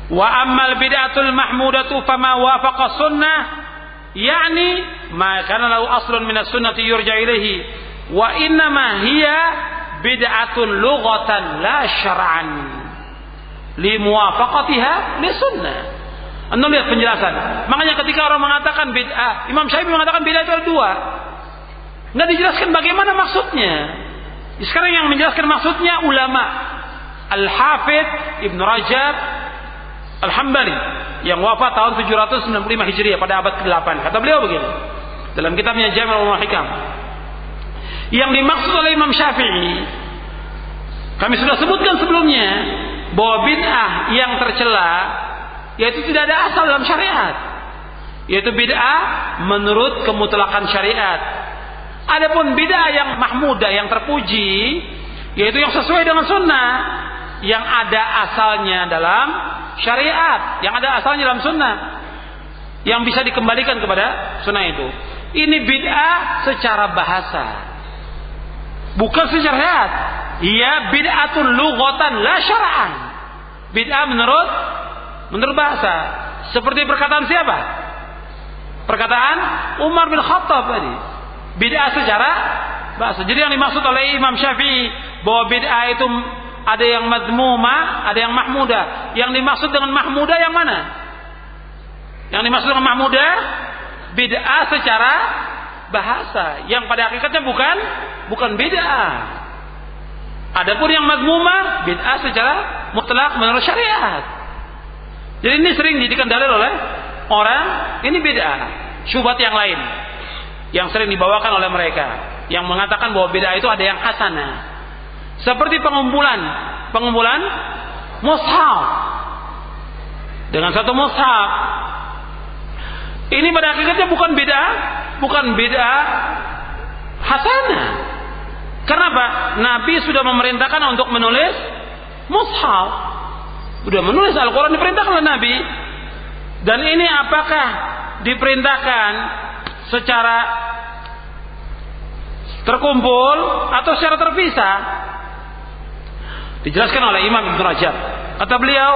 Wa ammal bid'atul mahmudatu fama wafaqa sunnah, yakni ma kana lahu aslun min as-sunnati yurja ilaihi, wa innama hiya bid'atun lughatan la syar'an li muwafaqatiha li sunnah. Anda lihat penjelasan. Makanya ketika orang mengatakan bid'ah, Imam Syafi'i mengatakan bid'ah itu ada dua. Nggak dijelaskan bagaimana maksudnya. Sekarang yang menjelaskan maksudnya ulama. Al-Hafidh Ibn Rajab Al-Hambali yang wafat tahun 795 Hijriah pada abad ke-8. Kata beliau begini dalam kitabnya Jami' Al-Hikam. Yang dimaksud oleh Imam Syafi'i, kami sudah sebutkan sebelumnya, bahwa bid'ah yang tercela yaitu tidak ada asal dalam syariat, yaitu bid'ah menurut kemutlakan syariat. Adapun bid'ah yang mahmudah, yang terpuji, yaitu yang sesuai dengan sunnah, yang ada asalnya dalam syariat, yang ada asalnya dalam sunnah, yang bisa dikembalikan kepada sunnah itu. Ini bid'ah secara bahasa, bukan secara syariat. Ia bid'atun lughatan la syar'an. Bid'ah menurut bahasa. Seperti perkataan siapa? Perkataan Umar bin Khattab tadi. Bid'ah secara bahasa. Jadi yang dimaksud oleh Imam Syafi'i bahwa bid'ah itu ada yang madmumah, ada yang mahmudah. Yang dimaksud dengan mahmudah yang mana? Yang dimaksud dengan mahmudah bid'ah secara bahasa, yang pada hakikatnya bukan bid'ah. Adapun yang madmumah bid'ah secara mutlak menurut syariat. Jadi ini sering dijadikan dalil oleh orang, ini bid'ah. Syubhat yang lain yang sering dibawakan oleh mereka, yang mengatakan bahwa bid'ah itu ada yang hasanah. Seperti pengumpulan mushaf dengan satu mushaf. Ini pada hakikatnya bukan bid'ah hasanah. Kenapa? Nabi sudah memerintahkan untuk menulis mushaf. Sudah menulis Al-Quran, diperintahkan oleh Nabi. Dan ini apakah diperintahkan secara terkumpul atau secara terpisah? Dijelaskan oleh Imam Ibn Rajab. Kata beliau,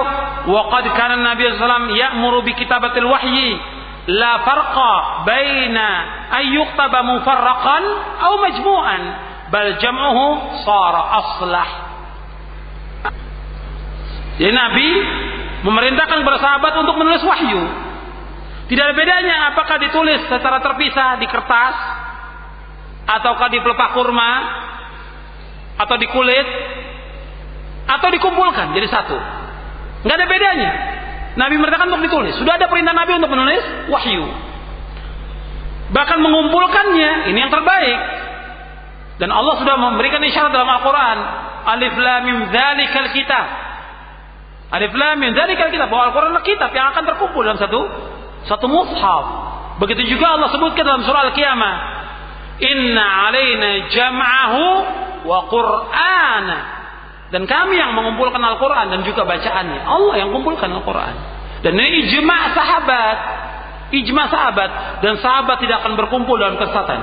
wa qad kana Nabi sallallahu alaihi wasallam ya'muru bi kitabatil wahyi la farqa baina ay yuktaba mufarraqan aw majmu'an bal jam'uhu sara aslah. Jadi Nabi memerintahkan kepada sahabat untuk menulis wahyu. Tidak ada bedanya apakah ditulis secara terpisah di kertas, ataukah di pelepah kurma, atau di kulit, atau dikumpulkan jadi satu. Nggak ada bedanya. Nabi memerintahkan untuk ditulis. Sudah ada perintah Nabi untuk menulis wahyu. Bahkan mengumpulkannya, ini yang terbaik. Dan Allah sudah memberikan isyarat dalam Al-Quran. Alif lam mim dzalikal kitab. Alif lam mim dzalikal kitab, bahwa Al-Quran adalah kitab yang akan terkumpul dalam satu mushaf. Begitu juga Allah sebutkan dalam surah Al-Qiyamah, inna alaina jam'ahu wa qur'ana. Dan kami yang mengumpulkan Al-Quran dan juga bacaannya. Allah yang mengumpulkan Al-Quran. Dan ini ijma' sahabat. Dan sahabat tidak akan berkumpul dalam kesesatan.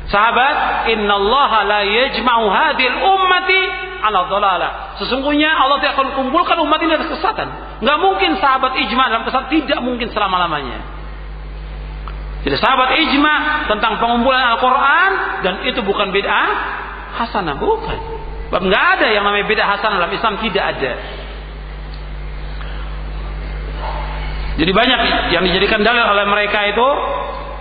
Sahabat, innallaha la yajma'u hadhil ummati ala dhalalah. Sesungguhnya Allah tidak akan kumpulkan umat ini dalam kesesatan. Enggak mungkin sahabat ijma' dalam kesesatan, tidak mungkin selama-lamanya. Jadi sahabat ijma' tentang pengumpulan Al-Quran, dan itu bukan bid'ah hasanah, bukan. Enggak ada yang namanya bid'ah hasanah dalam Islam, tidak ada. Jadi banyak yang dijadikan dalil oleh mereka itu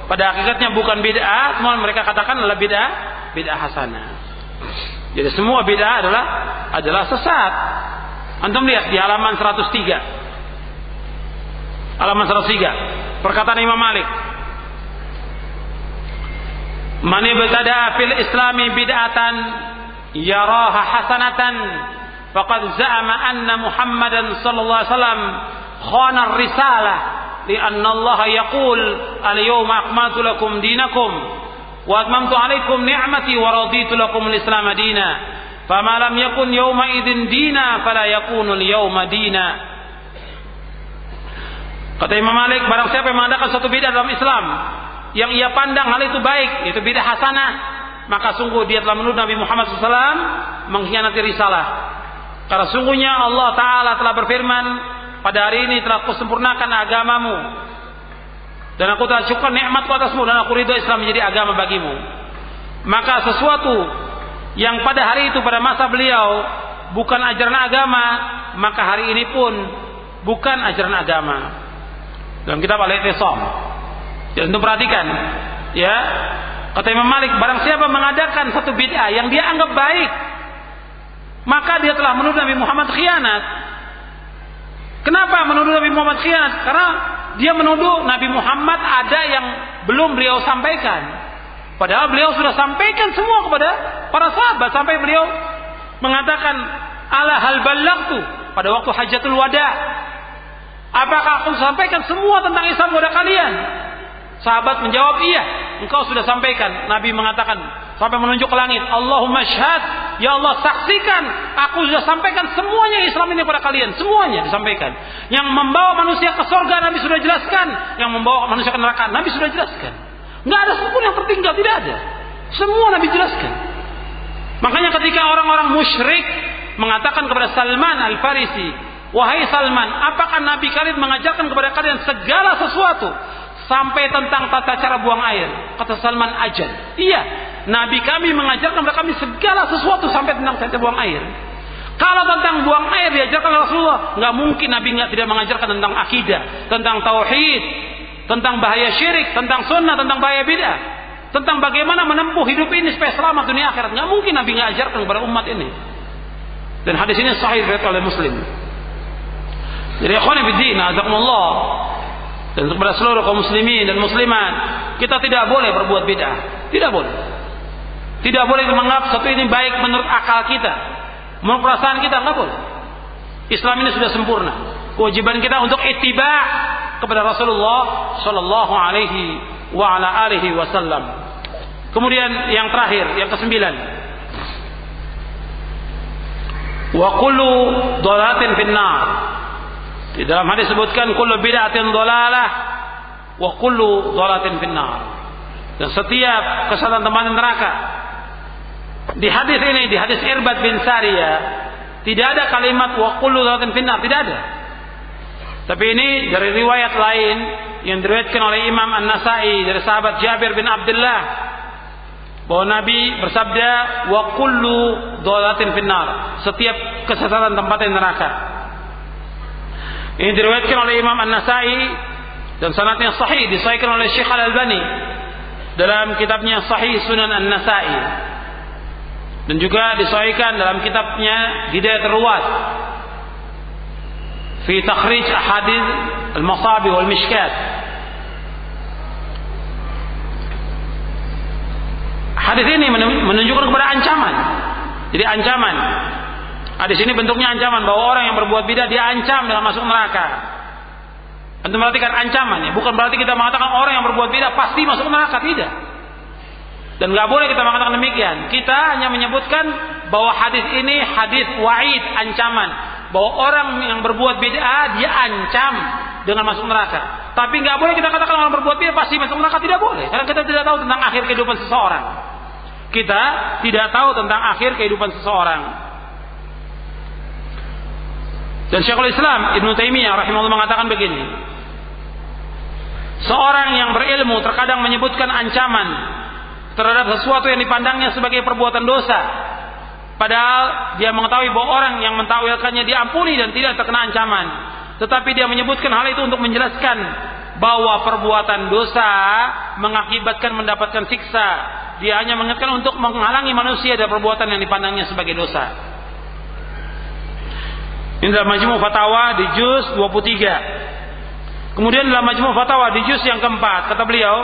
pada hakikatnya bukan bid'ah, semua mereka katakan adalah bid'ah hasanah. Jadi semua bid'ah adalah sesat. Antum lihat di halaman 103. Halaman 103. Perkataan Imam Malik. Man ibtada'a fil islami bid'atan yaraha hasanatan faqad za'ama anna Muhammadan sallallahu alaihi wasallam khana ar-risalah. لأن الله يقول اليوم أكملت لكم دينكم وأتممت عليكم نعمتي ورضيت لكم الإسلام دينا فما لم يكن يومئذ دينا فلا يكون اليوم دينا. Kata Imam Malik, barang siapa yang mengadakan suatu bid'ah dalam Islam yang ia pandang hal itu baik, itu bid'ah hasanah, maka sungguh dia telah menuduh Nabi Muhammad SAW mengkhianati risalah. Karena sungguhnya Allah Ta'ala telah berfirman, pada hari ini telah kusempurnakan agamamu, dan aku telah cukupkan nikmatku atasmu, dan aku ridho Islam menjadi agama bagimu. Maka sesuatu yang pada hari itu, pada masa beliau, bukan ajaran agama, maka hari ini pun bukan ajaran agama. Dalam kitab Al-I'tisam, ya, untuk perhatikan, ya, kata Imam Malik, barang siapa mengadakan satu bid'ah yang dia anggap baik, maka dia telah menuduh Nabi Muhammad khianat. Kenapa menuduh Nabi Muhammad khianat? Karena dia menuduh Nabi Muhammad ada yang belum beliau sampaikan. Padahal beliau sudah sampaikan semua kepada para sahabat, sampai beliau mengatakan, ala hal ballagtu, pada waktu Hajjatul Wada, apakah aku sampaikan semua tentang Islam kepada kalian? Sahabat menjawab, iya, engkau sudah sampaikan. Nabi mengatakan sampai menunjuk ke langit, Allahumma syhad, ya Allah saksikan, aku sudah sampaikan semuanya Islam ini kepada kalian, semuanya disampaikan. Yang membawa manusia ke surga Nabi sudah jelaskan, yang membawa manusia ke neraka Nabi sudah jelaskan. Nggak ada satupun yang tertinggal, tidak ada. Semua Nabi jelaskan. Makanya ketika orang-orang musyrik mengatakan kepada Salman Al-Farisi, wahai Salman, apakah Nabi kalian mengajarkan kepada kalian segala sesuatu sampai tentang tata cara buang air? Kata Salman, ajal. Iya, Nabi kami mengajarkan kepada kami segala sesuatu sampai tentang tata buang air. Kalau tentang buang air diajarkan Rasulullah, nggak mungkin Nabi tidak mengajarkan tentang akidah, tentang tauhid, tentang bahaya syirik, tentang sunnah, tentang bahaya bid'ah, tentang bagaimana menempuh hidup ini supaya selamat dunia akhirat. Nggak mungkin Nabi nggak ajarkan kepada umat ini. Dan hadis ini sahih riwayat oleh Muslim. Jadi ikhwan fillah, azakumullah, dan kepada seluruh kaum muslimin dan muslimat, kita tidak boleh berbuat bid'ah. Tidak boleh. Tidak boleh menganggap satu ini baik menurut akal kita, menurut perasaan kita, nggak boleh. Islam ini sudah sempurna. Kewajiban kita untuk ittiba' kepada Rasulullah sallallahu alaihi wa ala alihi wasallam. Kemudian yang terakhir, yang ke-9. Wa kullu dhalalatin finnar. Di dalam hadis disebutkan kullu bid'atin dhalalah wa kullu dhalalatin finnar. Dan setiap kesalahan teman neraka. Di hadis ini, di hadis Irbad bin Sariyah, tidak ada kalimat wa kullu dhalalatin finnar, tidak ada. Tapi ini dari riwayat lain yang diriwayatkan oleh Imam An-Nasa'i dari sahabat Jabir bin Abdullah, bahwa Nabi bersabda, wa kullu dhalalatin finnar, setiap kesesatan tempatnya neraka. Ini diriwayatkan oleh Imam An-Nasa'i dan sanadnya sahih, disahihkan oleh Syekh Al-Albani dalam kitabnya Sahih Sunan An-Nasa'i, dan juga disahihkan dalam kitabnya Hidayat Ruwat fi takhrij ahadits al-masabi wal mishkat. Hadis ini menunjukkan kepada ancaman. Jadi ancaman. Hadis ini bentuknya ancaman bahwa orang yang berbuat bidah diancam dengan masuk neraka. Antum perhatikan ancaman ya, bukan berarti kita mengatakan orang yang berbuat bidah pasti masuk neraka, tidak. Dan nggak boleh kita mengatakan demikian. Kita hanya menyebutkan bahwa hadis ini hadis wa'id, ancaman, bahwa orang yang berbuat bid'ah dia ancam dengan masuk neraka. Tapi nggak boleh kita katakan orang berbuat bid'ah pasti masuk neraka, tidak boleh. Karena kita tidak tahu tentang akhir kehidupan seseorang. Kita tidak tahu tentang akhir kehidupan seseorang. Dan Syekhul Islam Ibnu Taimiyah rahimahullah mengatakan begini, seorang yang berilmu terkadang menyebutkan ancaman terhadap sesuatu yang dipandangnya sebagai perbuatan dosa, padahal dia mengetahui bahwa orang yang mentakwilkannya diampuni dan tidak terkena ancaman. Tetapi dia menyebutkan hal itu untuk menjelaskan bahwa perbuatan dosa mengakibatkan mendapatkan siksa. Dia hanya mengingatkan untuk menghalangi manusia dari perbuatan yang dipandangnya sebagai dosa. Ini dalam Majmu' Fatawa di juz 23. Kemudian dalam Majmu' Fatawa di juz yang keempat, kata beliau,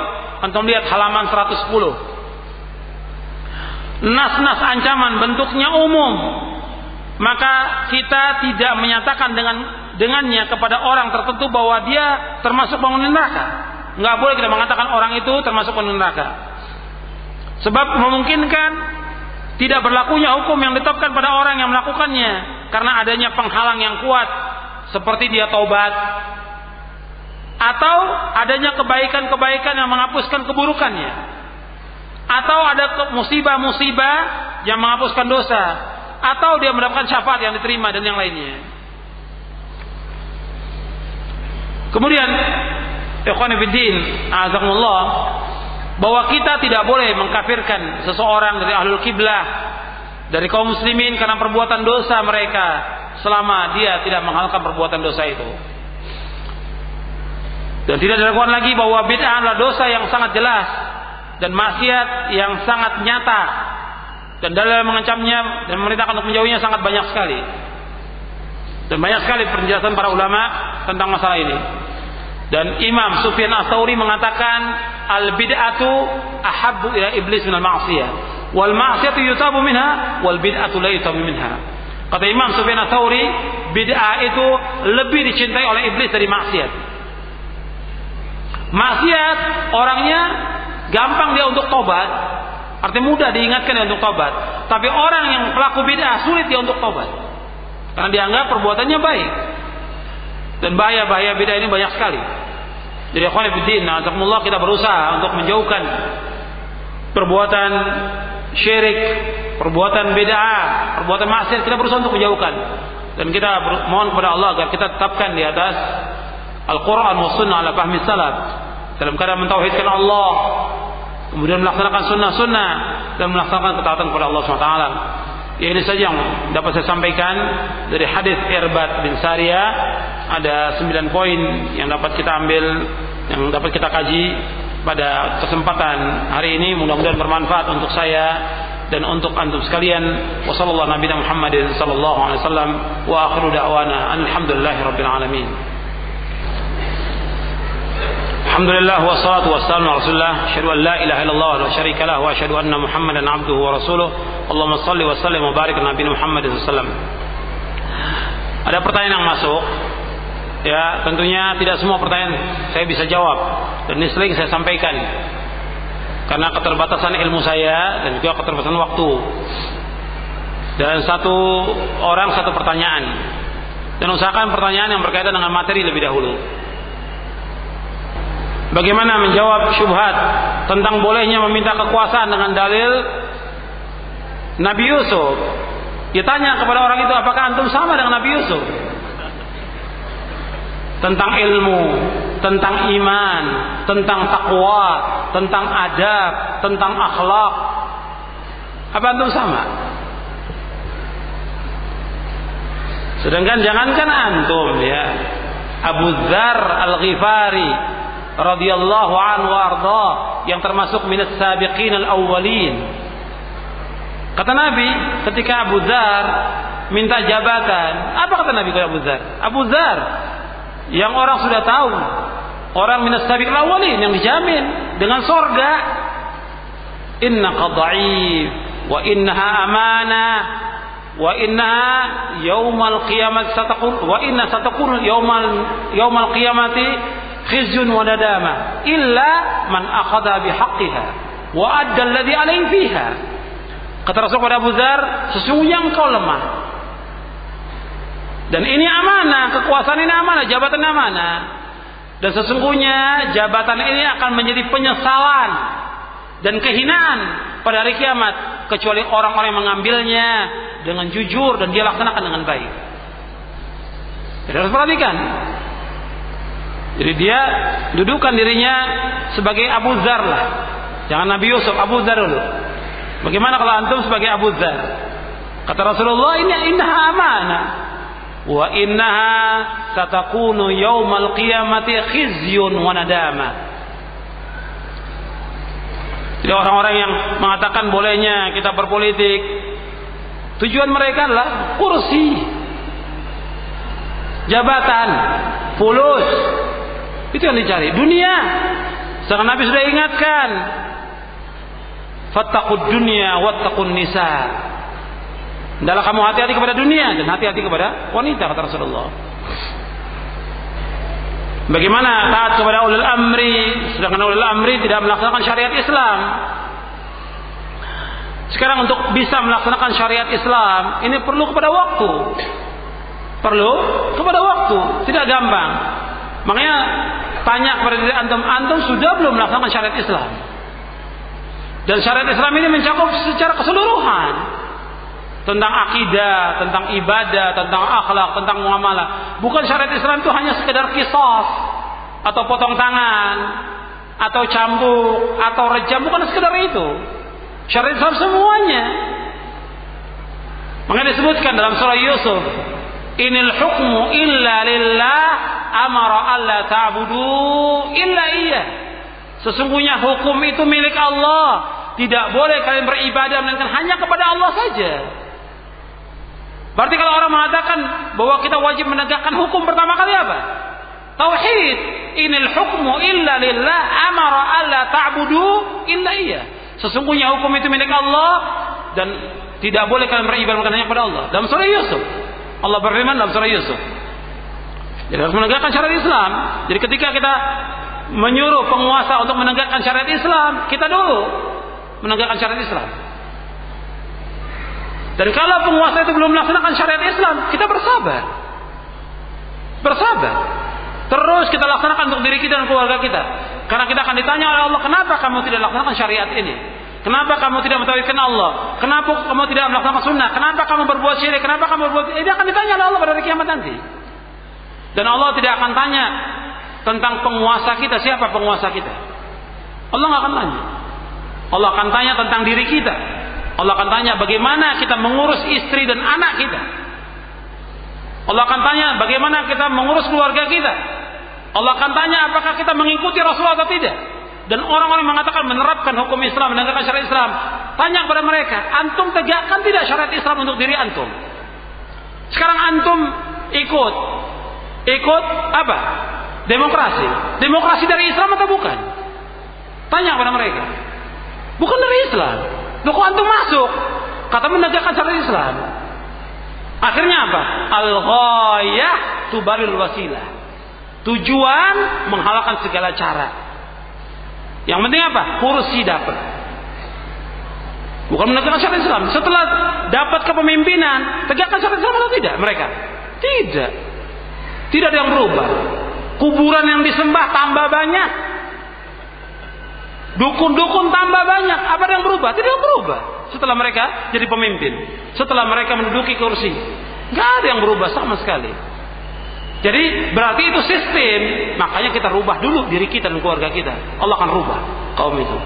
antum lihat halaman 110. Nas-nas ancaman bentuknya umum, maka kita tidak menyatakan dengannya kepada orang tertentu bahwa dia termasuk penghuni neraka. Nggak boleh kita mengatakan orang itu termasuk penghuni neraka, sebab memungkinkan tidak berlakunya hukum yang ditetapkan pada orang yang melakukannya karena adanya penghalang yang kuat, seperti dia taubat atau adanya kebaikan-kebaikan yang menghapuskan keburukannya, atau ada musibah-musibah yang menghapuskan dosa, atau dia mendapatkan syafaat yang diterima dan yang lainnya. Kemudian ikhwan fillah, azakumullah, bahwa kita tidak boleh mengkafirkan seseorang dari ahlul kiblah, dari kaum muslimin karena perbuatan dosa mereka selama dia tidak menghalalkan perbuatan dosa itu. Dan tidak diragukan lagi bahwa bid'ah adalah dosa yang sangat jelas dan maksiat yang sangat nyata, dan dalil mengancamnya dan memerintahkan untuk menjauhinya sangat banyak sekali. Dan banyak sekali penjelasan para ulama tentang masalah ini. Dan Imam Sufyan Ats-Tsauri mengatakan al-bid'atu ahabbu ila iblis minal ma'siyah, wal ma'siyatu yutabu minha wal bid'atu la yutabu minha. Kata Imam Sufyan Ats-Tsauri, bid'ah itu lebih dicintai oleh iblis dari maksiat. Maksiat orangnya gampang dia untuk tobat, artinya mudah diingatkan dia untuk tobat. Tapi orang yang pelaku bid'ah sulit dia untuk tobat, karena dianggap perbuatannya baik. Dan bahaya-bahaya bid'ah ini banyak sekali. Jadi ikhwan fillah, azakumullah, kita berusaha untuk menjauhkan perbuatan syirik, perbuatan bid'ah, perbuatan maksiat, kita berusaha untuk menjauhkan. Dan kita mohon kepada Allah agar kita tetapkan di atas Al-Quran wa sunnah ala fahmi salaf, dalam keadaan mentauhidkan Allah, kemudian melaksanakan sunnah-sunnah dan melaksanakan ketaatan kepada Allah SWT. Ya, ini saja yang dapat saya sampaikan dari hadis Irbad bin Sariyah. Ada 9 poin yang dapat kita ambil, yang dapat kita kaji pada kesempatan hari ini. Mudah-mudahan bermanfaat untuk saya dan untuk antum sekalian. Wassallallahu nabiyana Muhammadin sallallahu alaihi wasallam wa akhiru da'wana alhamdulillahirabbil alamin. Alhamdulillah wassalatu wassalamu ala Rasulillah, asyhadu an la ilaha illallah wa la syarika lahu wa asyhadu anna Muhammadan abduhu wa rasuluh. Allahumma shalli wa sallim wa barik ala nabiyina Muhammadin sallallahu alaihi wasallam. Ada pertanyaan yang masuk. Ya, tentunya tidak semua pertanyaan saya bisa jawab, dan ini sering saya sampaikan karena keterbatasan ilmu saya dan juga keterbatasan waktu. Dan satu orang satu pertanyaan, dan usahakan pertanyaan yang berkaitan dengan materi lebih dahulu. Bagaimana menjawab syubhat tentang bolehnya meminta kekuasaan dengan dalil Nabi Yusuf? Ditanya kepada orang itu, apakah antum sama dengan Nabi Yusuf? Tentang ilmu, tentang iman, tentang takwa, tentang adab, tentang akhlak, apa antum sama? Sedangkan jangankan antum, ya, Abu Dzar Al-Ghifari radhiyallahu anhu arda, yang termasuk minas sabiqin al-awwalin. Kata Nabi ketika Abu Dzar minta jabatan, apa kata Nabi kepada Abu Dzar? Abu Dzar, yang orang sudah tahu, orang minas sabiqin al-awwalin, yang dijamin dengan surga. Innaka dha'if wa innaha amanah wa innaha yaumal qiyamati satakun wa inna satakun yaumal qiyamati khizyun wa nadama illa man akhadha bihaqqiha wa adda alladhi alayhi fiha. Kata Rasul kepada Abu Dzar, sesungguhnya engkau lemah, dan ini amanah, kekuasaan ini amanah, jabatan amanah, dan sesungguhnya jabatan ini akan menjadi penyesalan dan kehinaan pada hari kiamat kecuali orang-orang yang mengambilnya dengan jujur dan dia laksanakan dengan baik. Jadi harus perhatikan. Jadi dia dudukan dirinya sebagai Abu Dzar lah. Jangan Nabi Yusuf, Abu Dzar dulu. Bagaimana kalau antum sebagai Abu Dzar? Kata Rasulullah, innaha amanah wa innaha satakunu yaumal qiyamati khizyun wa nadama. Jadi orang-orang yang mengatakan bolehnya kita berpolitik, tujuan mereka adalah kursi, jabatan, fulus. Itu yang dicari, dunia. Sedangkan Nabi sudah ingatkan, fattaqud dunya wattaqun nisa. Hendaklah kamu hati-hati kepada dunia dan hati-hati kepada wanita, kata Rasulullah. Bagaimana taat kepada ulil amri, sedangkan ulil amri tidak melaksanakan syariat Islam? Sekarang untuk bisa melaksanakan syariat Islam, ini perlu kepada waktu. Perlu kepada waktu, tidak gampang. Makanya tanya kepada diri antum, antum sudah belum melaksanakan syariat Islam? Dan syariat Islam ini mencakup secara keseluruhan, tentang akidah, tentang ibadah, tentang akhlak, tentang muamalah. Bukan syariat Islam itu hanya sekedar qisas, atau potong tangan, atau cambuk, atau rejam, bukan sekedar itu. Syariat Islam semuanya. Makanya disebutkan dalam surah Yusuf, "Inil hukmu illa lillah, amara alla ta'budu illa iyyah." Sesungguhnya hukum itu milik Allah. Tidak boleh kalian beribadah melainkan hanya kepada Allah saja. Berarti kalau orang mengatakan bahwa kita wajib menegakkan hukum, pertama kali apa? Tauhid. Inil hukmu illa lillah, amara alla ta'budu illa iyyah. Sesungguhnya hukum itu milik Allah dan tidak boleh kalian beribadah hanya kepada Allah. Dalam surah Yusuf, Allah berfirman dalam surah Yusuf, jadi harus menegakkan syariat Islam. Jadi ketika kita menyuruh penguasa untuk menegakkan syariat Islam, kita dulu menegakkan syariat Islam. Dan kalau penguasa itu belum melaksanakan syariat Islam, kita bersabar. Terus kita laksanakan untuk diri kita dan keluarga kita. Karena kita akan ditanya oleh Allah, kenapa kamu tidak laksanakan syariat ini? Kenapa kamu tidak mentauhidkan Allah? Kenapa kamu tidak melaksanakan sunnah? Kenapa kamu berbuat syirik? Kenapa kamu berbuat... Ini akan ditanya oleh Allah pada hari kiamat nanti. Dan Allah tidak akan tanya tentang penguasa kita, siapa penguasa kita. Allah nggak akan tanya. Allah akan tanya tentang diri kita. Allah akan tanya bagaimana kita mengurus istri dan anak kita. Allah akan tanya bagaimana kita mengurus keluarga kita. Allah akan tanya apakah kita mengikuti Rasulullah atau tidak. Dan orang-orang yang mengatakan menerapkan hukum Islam, menegakkan syariat Islam, tanya kepada mereka, antum tegakkan tidak syariat Islam untuk diri antum? Sekarang antum ikut apa? Demokrasi. Demokrasi dari Islam atau bukan? Tanya kepada mereka. Bukan dari Islam. Loh kok antum masuk? Kata menegakkan syariat Islam. Akhirnya apa? Al-ghayah tubaril wasilah. Tujuan menghalalkan segala cara. Yang penting apa? Kursi dapat. Bukan menegakkan syariat Islam. Setelah dapat kepemimpinan, tegakkan syariat Islam atau tidak mereka? Tidak. Tidak ada yang berubah. Kuburan yang disembah tambah banyak. Dukun-dukun tambah banyak. Apa yang berubah? Tidak berubah. Setelah mereka jadi pemimpin, setelah mereka menduduki kursi, nggak ada yang berubah sama sekali. Jadi berarti itu sistem. Makanya kita rubah dulu diri kita dan keluarga kita. Allah akan rubah kaum itu.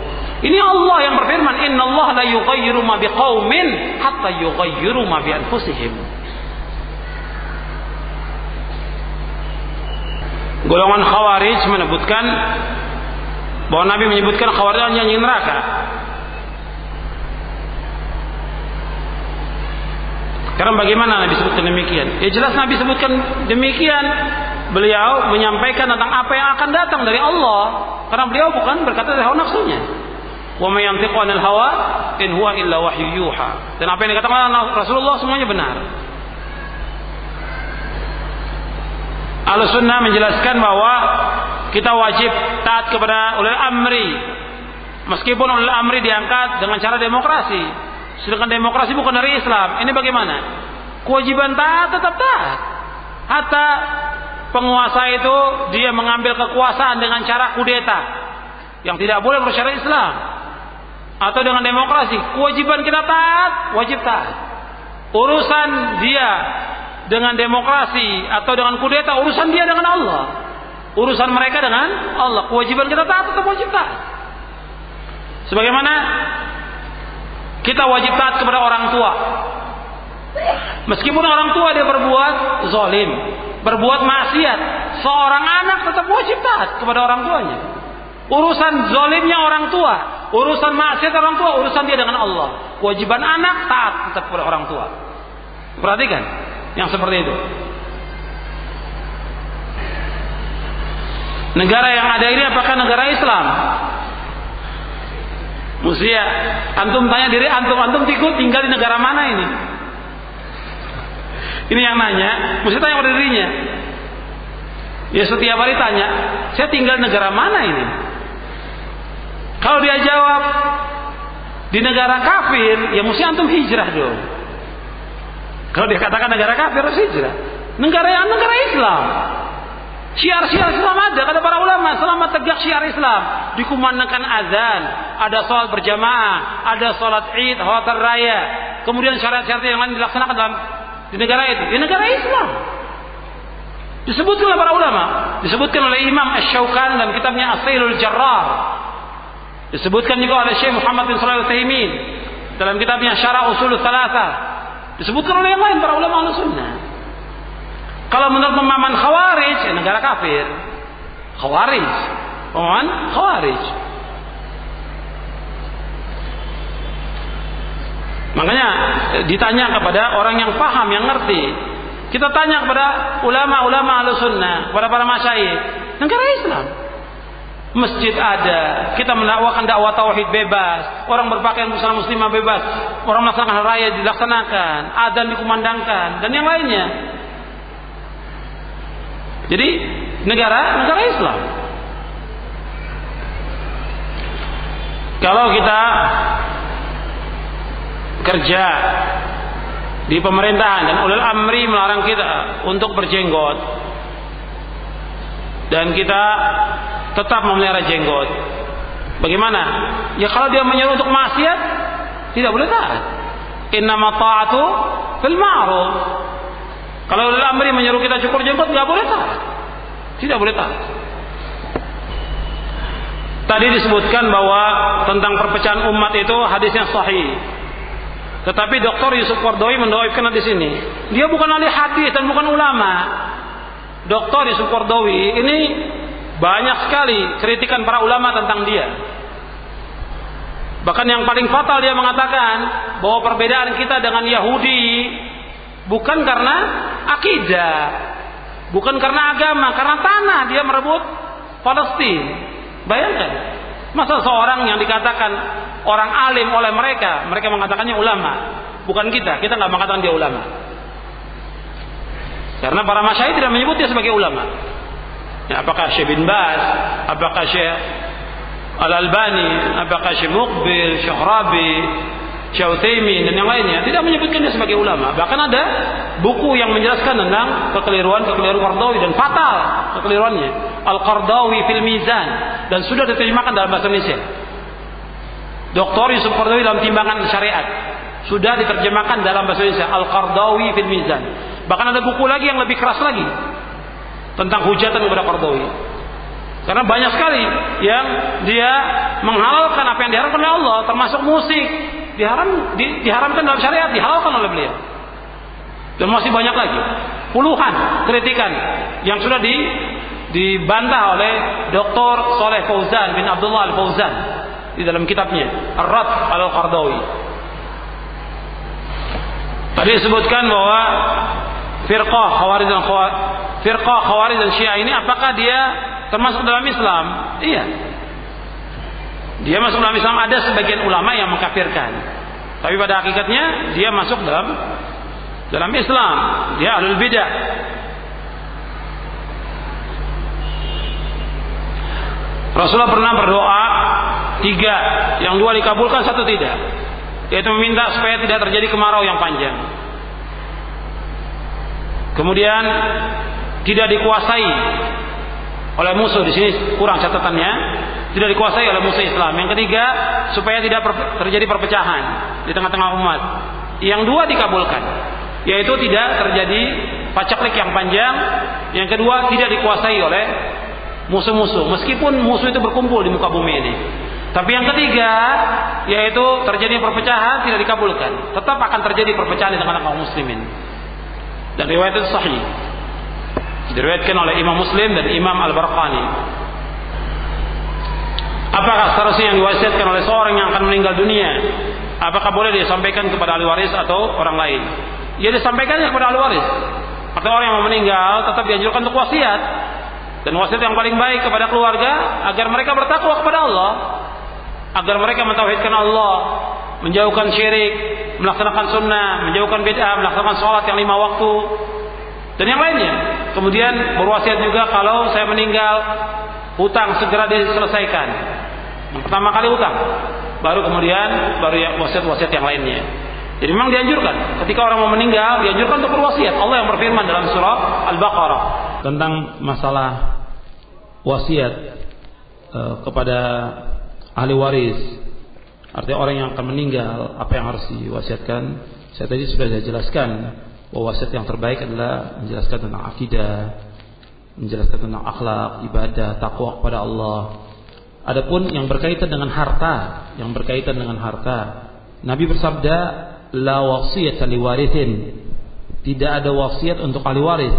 Ini Allah yang berfirman, Inna Allah la yughayyiru ma biqaumin hatta yughayyiru ma bi anfusihim. Golongan Khawarij menyebutkan bahwa Nabi menyebutkan Khawarij yang neraka. Karena bagaimana Nabi sebutkan demikian? Ya jelas Nabi sebutkan demikian. Beliau menyampaikan tentang apa yang akan datang dari Allah. Karena beliau bukan berkata dari hawa nafsunya. Wa may yantiqu 'anil hawa in huwa illa wahyu yuha. Dan apa yang dikatakan Rasulullah semuanya benar. Ahlussunnah menjelaskan bahwa kita wajib taat kepada ulil amri. Meskipun ulil amri diangkat dengan cara demokrasi. Sedangkan demokrasi bukan dari Islam. Ini bagaimana? Kewajiban taat tetap taat. Hatta penguasa itu dia mengambil kekuasaan dengan cara kudeta yang tidak boleh menurut syariat Islam. Atau dengan demokrasi, kewajiban kita taat, wajib taat. Urusan dia dengan demokrasi atau dengan kudeta, urusan dia dengan Allah. Urusan mereka dengan Allah. Kewajiban kita taat tetap wajib taat. Sebagaimana kita wajib taat kepada orang tua. Meskipun orang tua dia berbuat zalim, berbuat maksiat, seorang anak tetap wajib taat kepada orang tuanya. Urusan zalimnya orang tua, urusan maksiat orang tua, urusan dia dengan Allah. Kewajiban anak taat tetap kepada orang tua. Perhatikan yang seperti itu. Negara yang ada ini apakah negara Islam? Musia, antum tanya diri antum tinggal di negara mana ini? Ini yang nanya, mesti tanya pada dirinya. Ya setiap hari tanya, saya tinggal di negara mana ini? Kalau dia jawab di negara kafir, ya mesti antum hijrah dong. Kalau dia katakan negara kafir harus hijrah. Negara Islam. Syiar-syiar Islam ada, kata para ulama, selama tegak syiar Islam, dikumandangkan azan, ada sholat berjamaah, ada sholat Id, khawatir raya, kemudian syarat-syarat yang lain dilaksanakan di negara itu, di negara Islam. Disebutkan oleh para ulama, disebutkan oleh Imam Asy-Syaukani dalam kitabnya As-Sailul Jarrar. Disebutkan juga oleh Syekh Muhammad bin Shalih Al-Utsaimin dalam kitabnya Syarah Ushul Tsalatsah. Disebutkan oleh yang lain para ulama Ahlussunnah. Kalau menurut pemahaman Khawarij, negara kafir. Khawarij, pemahaman Khawarij. Makanya ditanya kepada orang yang paham, yang ngerti. Kita tanya kepada ulama-ulama Ahlussunnah, kepada para masyayikh, negara Islam. Masjid ada, kita mendakwakan dakwah tauhid bebas, orang berpakaian busana muslimah bebas, orang melaksanakan hari raya dilaksanakan, adzan dikumandangkan, dan yang lainnya. Jadi negara Islam. Kalau kita kerja di pemerintahan dan ulil amri melarang kita untuk berjenggot dan kita tetap memelihara jenggot, bagaimana? Ya kalau dia menyuruh untuk maksiat, tidak boleh taat. Innama ta'atu fil ma'ruf. Kalau ulil amri menyuruh kita cukur jenggot, nggak boleh taat, tidak boleh taat. Tadi disebutkan bahwa tentang perpecahan umat itu hadisnya sahih. Tetapi Dr. Yusuf Qaradawi mendhaifkan di sini. Dia bukan ahli hadis dan bukan ulama. Dr. Yusuf Qaradawi ini banyak sekali kritikan para ulama tentang dia. Bahkan yang paling fatal dia mengatakan bahwa perbedaan kita dengan Yahudi bukan karena akidah, bukan karena agama, karena tanah. Dia merebut Palestina. Bayangkan, masa seorang yang dikatakan orang alim oleh mereka mengatakannya ulama, bukan kita nggak mengatakan dia ulama. Karena para masyayikh tidak menyebut dia sebagai ulama. Ya, apakah Syekh bin Baz, apakah Syekh Al-Albani, apakah Syekh Muqbil, Syekh Rabi, Syekh Utsaimin dan yang lainnya tidak menyebutkan dia sebagai ulama. Bahkan ada buku yang menjelaskan tentang kekeliruan Qaradawi dan fatal kekeliruannya. Al-Qaradawi fil Mizan, dan sudah diterjemahkan dalam bahasa Indonesia. Dr. Yusuf Qaradawi dalam Timbangan Syariat sudah diterjemahkan dalam bahasa Indonesia. Al-Qaradawi fil Mizan. Bahkan ada buku lagi yang lebih keras lagi tentang hujatan kepada Qaradawi. Karena banyak sekali yang dia menghalalkan apa yang diharamkan oleh Allah, termasuk musik diharamkan dalam syariat, dihalalkan oleh beliau. Dan masih banyak lagi puluhan kritikan yang sudah dibantah oleh Dr. Saleh Fauzan bin Abdullah Al-Fauzan di dalam kitabnya Ar-Rad Al-Qaradawi. Tadi disebutkan bahwa firqah Khawarij dan Syiah ini apakah dia termasuk dalam Islam? Iya. Dia masuk dalam Islam. Ada sebagian ulama yang mengkafirkan, tapi pada hakikatnya dia masuk dalam Islam. Dia ahlul bidah. Rasulullah pernah berdoa 3, yang 2 dikabulkan, 1 tidak, yaitu meminta supaya tidak terjadi kemarau yang panjang. Kemudian tidak dikuasai oleh musuh, di sini kurang catatannya, tidak dikuasai oleh musuh Islam. Yang ketiga, supaya tidak terjadi perpecahan di tengah-tengah umat. Yang 2 dikabulkan, yaitu tidak terjadi pacaklik yang panjang. Yang kedua, tidak dikuasai oleh musuh-musuh, meskipun musuh itu berkumpul di muka bumi ini. Tapi yang ketiga, yaitu terjadi perpecahan, tidak dikabulkan. Tetap akan terjadi perpecahan di tengah kaum muslimin. Dan riwayat itu sahih, diriwayatkan oleh Imam Muslim dan Imam Al-Barqani. Apakah seterusnya yang diwasiatkan oleh seorang yang akan meninggal dunia, apakah boleh disampaikan kepada ahli waris atau orang lain? Ya, disampaikannya kepada ahli waris. Atau orang yang mau meninggal tetap dianjurkan untuk wasiat. Dan wasiat yang paling baik kepada keluarga agar mereka bertakwa kepada Allah, agar mereka mentauhidkan Allah, menjauhkan syirik, melaksanakan sunnah, menjauhkan bid'ah, melaksanakan sholat yang 5 waktu dan yang lainnya. Kemudian berwasiat juga kalau saya meninggal, hutang segera diselesaikan. Yang pertama kali hutang, baru wasiat-wasiat yang lainnya. Jadi memang dianjurkan ketika orang mau meninggal, dianjurkan untuk berwasiat. Allah yang berfirman dalam surah Al-Baqarah tentang masalah wasiat kepada ahli waris. Artinya orang yang akan meninggal, apa yang harus diwasiatkan. Saya tadi sudah jelaskan bahwa wasiat yang terbaik adalah menjelaskan tentang akidah, menjelaskan tentang akhlak, ibadah, takwa kepada Allah. Adapun yang berkaitan dengan harta, Nabi bersabda, la wasiyata liwarithin. Tidak ada wasiat untuk ahli waris.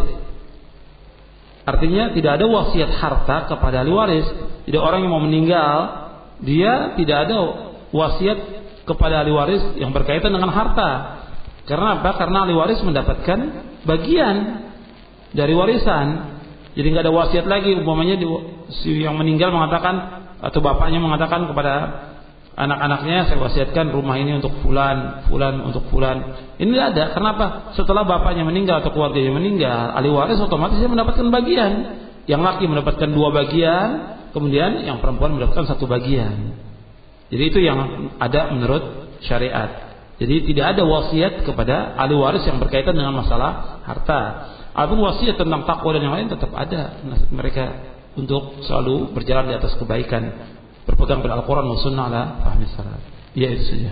Artinya tidak ada wasiat harta kepada ahli waris. Jadi orang yang mau meninggal, dia tidak ada wasiat kepada ahli waris yang berkaitan dengan harta. Karena apa? Karena ahli waris mendapatkan bagian dari warisan. Jadi nggak ada wasiat lagi. Umpamanya si yang meninggal mengatakan atau bapaknya mengatakan kepada anak-anaknya, saya wasiatkan rumah ini untuk fulan untuk fulan. Ini tidak ada. Kenapa? Setelah bapaknya meninggal atau keluarganya meninggal, ahli waris otomatis dia mendapatkan bagian. Yang laki mendapatkan 2 bagian, kemudian yang perempuan mendapatkan 1 bagian. Jadi itu yang ada menurut syariat. Jadi tidak ada wasiat kepada ahli waris yang berkaitan dengan masalah harta. Adapun wasiat tentang takwa dan yang lain tetap ada. Nasihat mereka untuk selalu berjalan di atas kebaikan, berpegang pada Al-Quran wa Sunnah ala fahmi salaf. Ya, itu saja.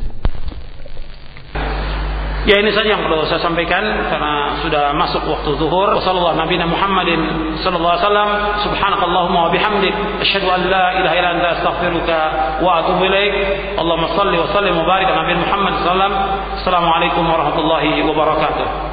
Ya, ini saja yang perlu saya sampaikan karena sudah masuk waktu zuhur. Wassallallahu nabiyana Muhammadin sallallahu alaihi wasallam. Subhanakallahumma wa bihamdik asyhadu an la ilaha illa anta astaghfiruka wa atubu ilaik. Allahumma shalli wa sallim wa barik ala nabiyina Muhammad sallallahu alaihi wasallam. Assalamualaikum warahmatullahi wabarakatuh.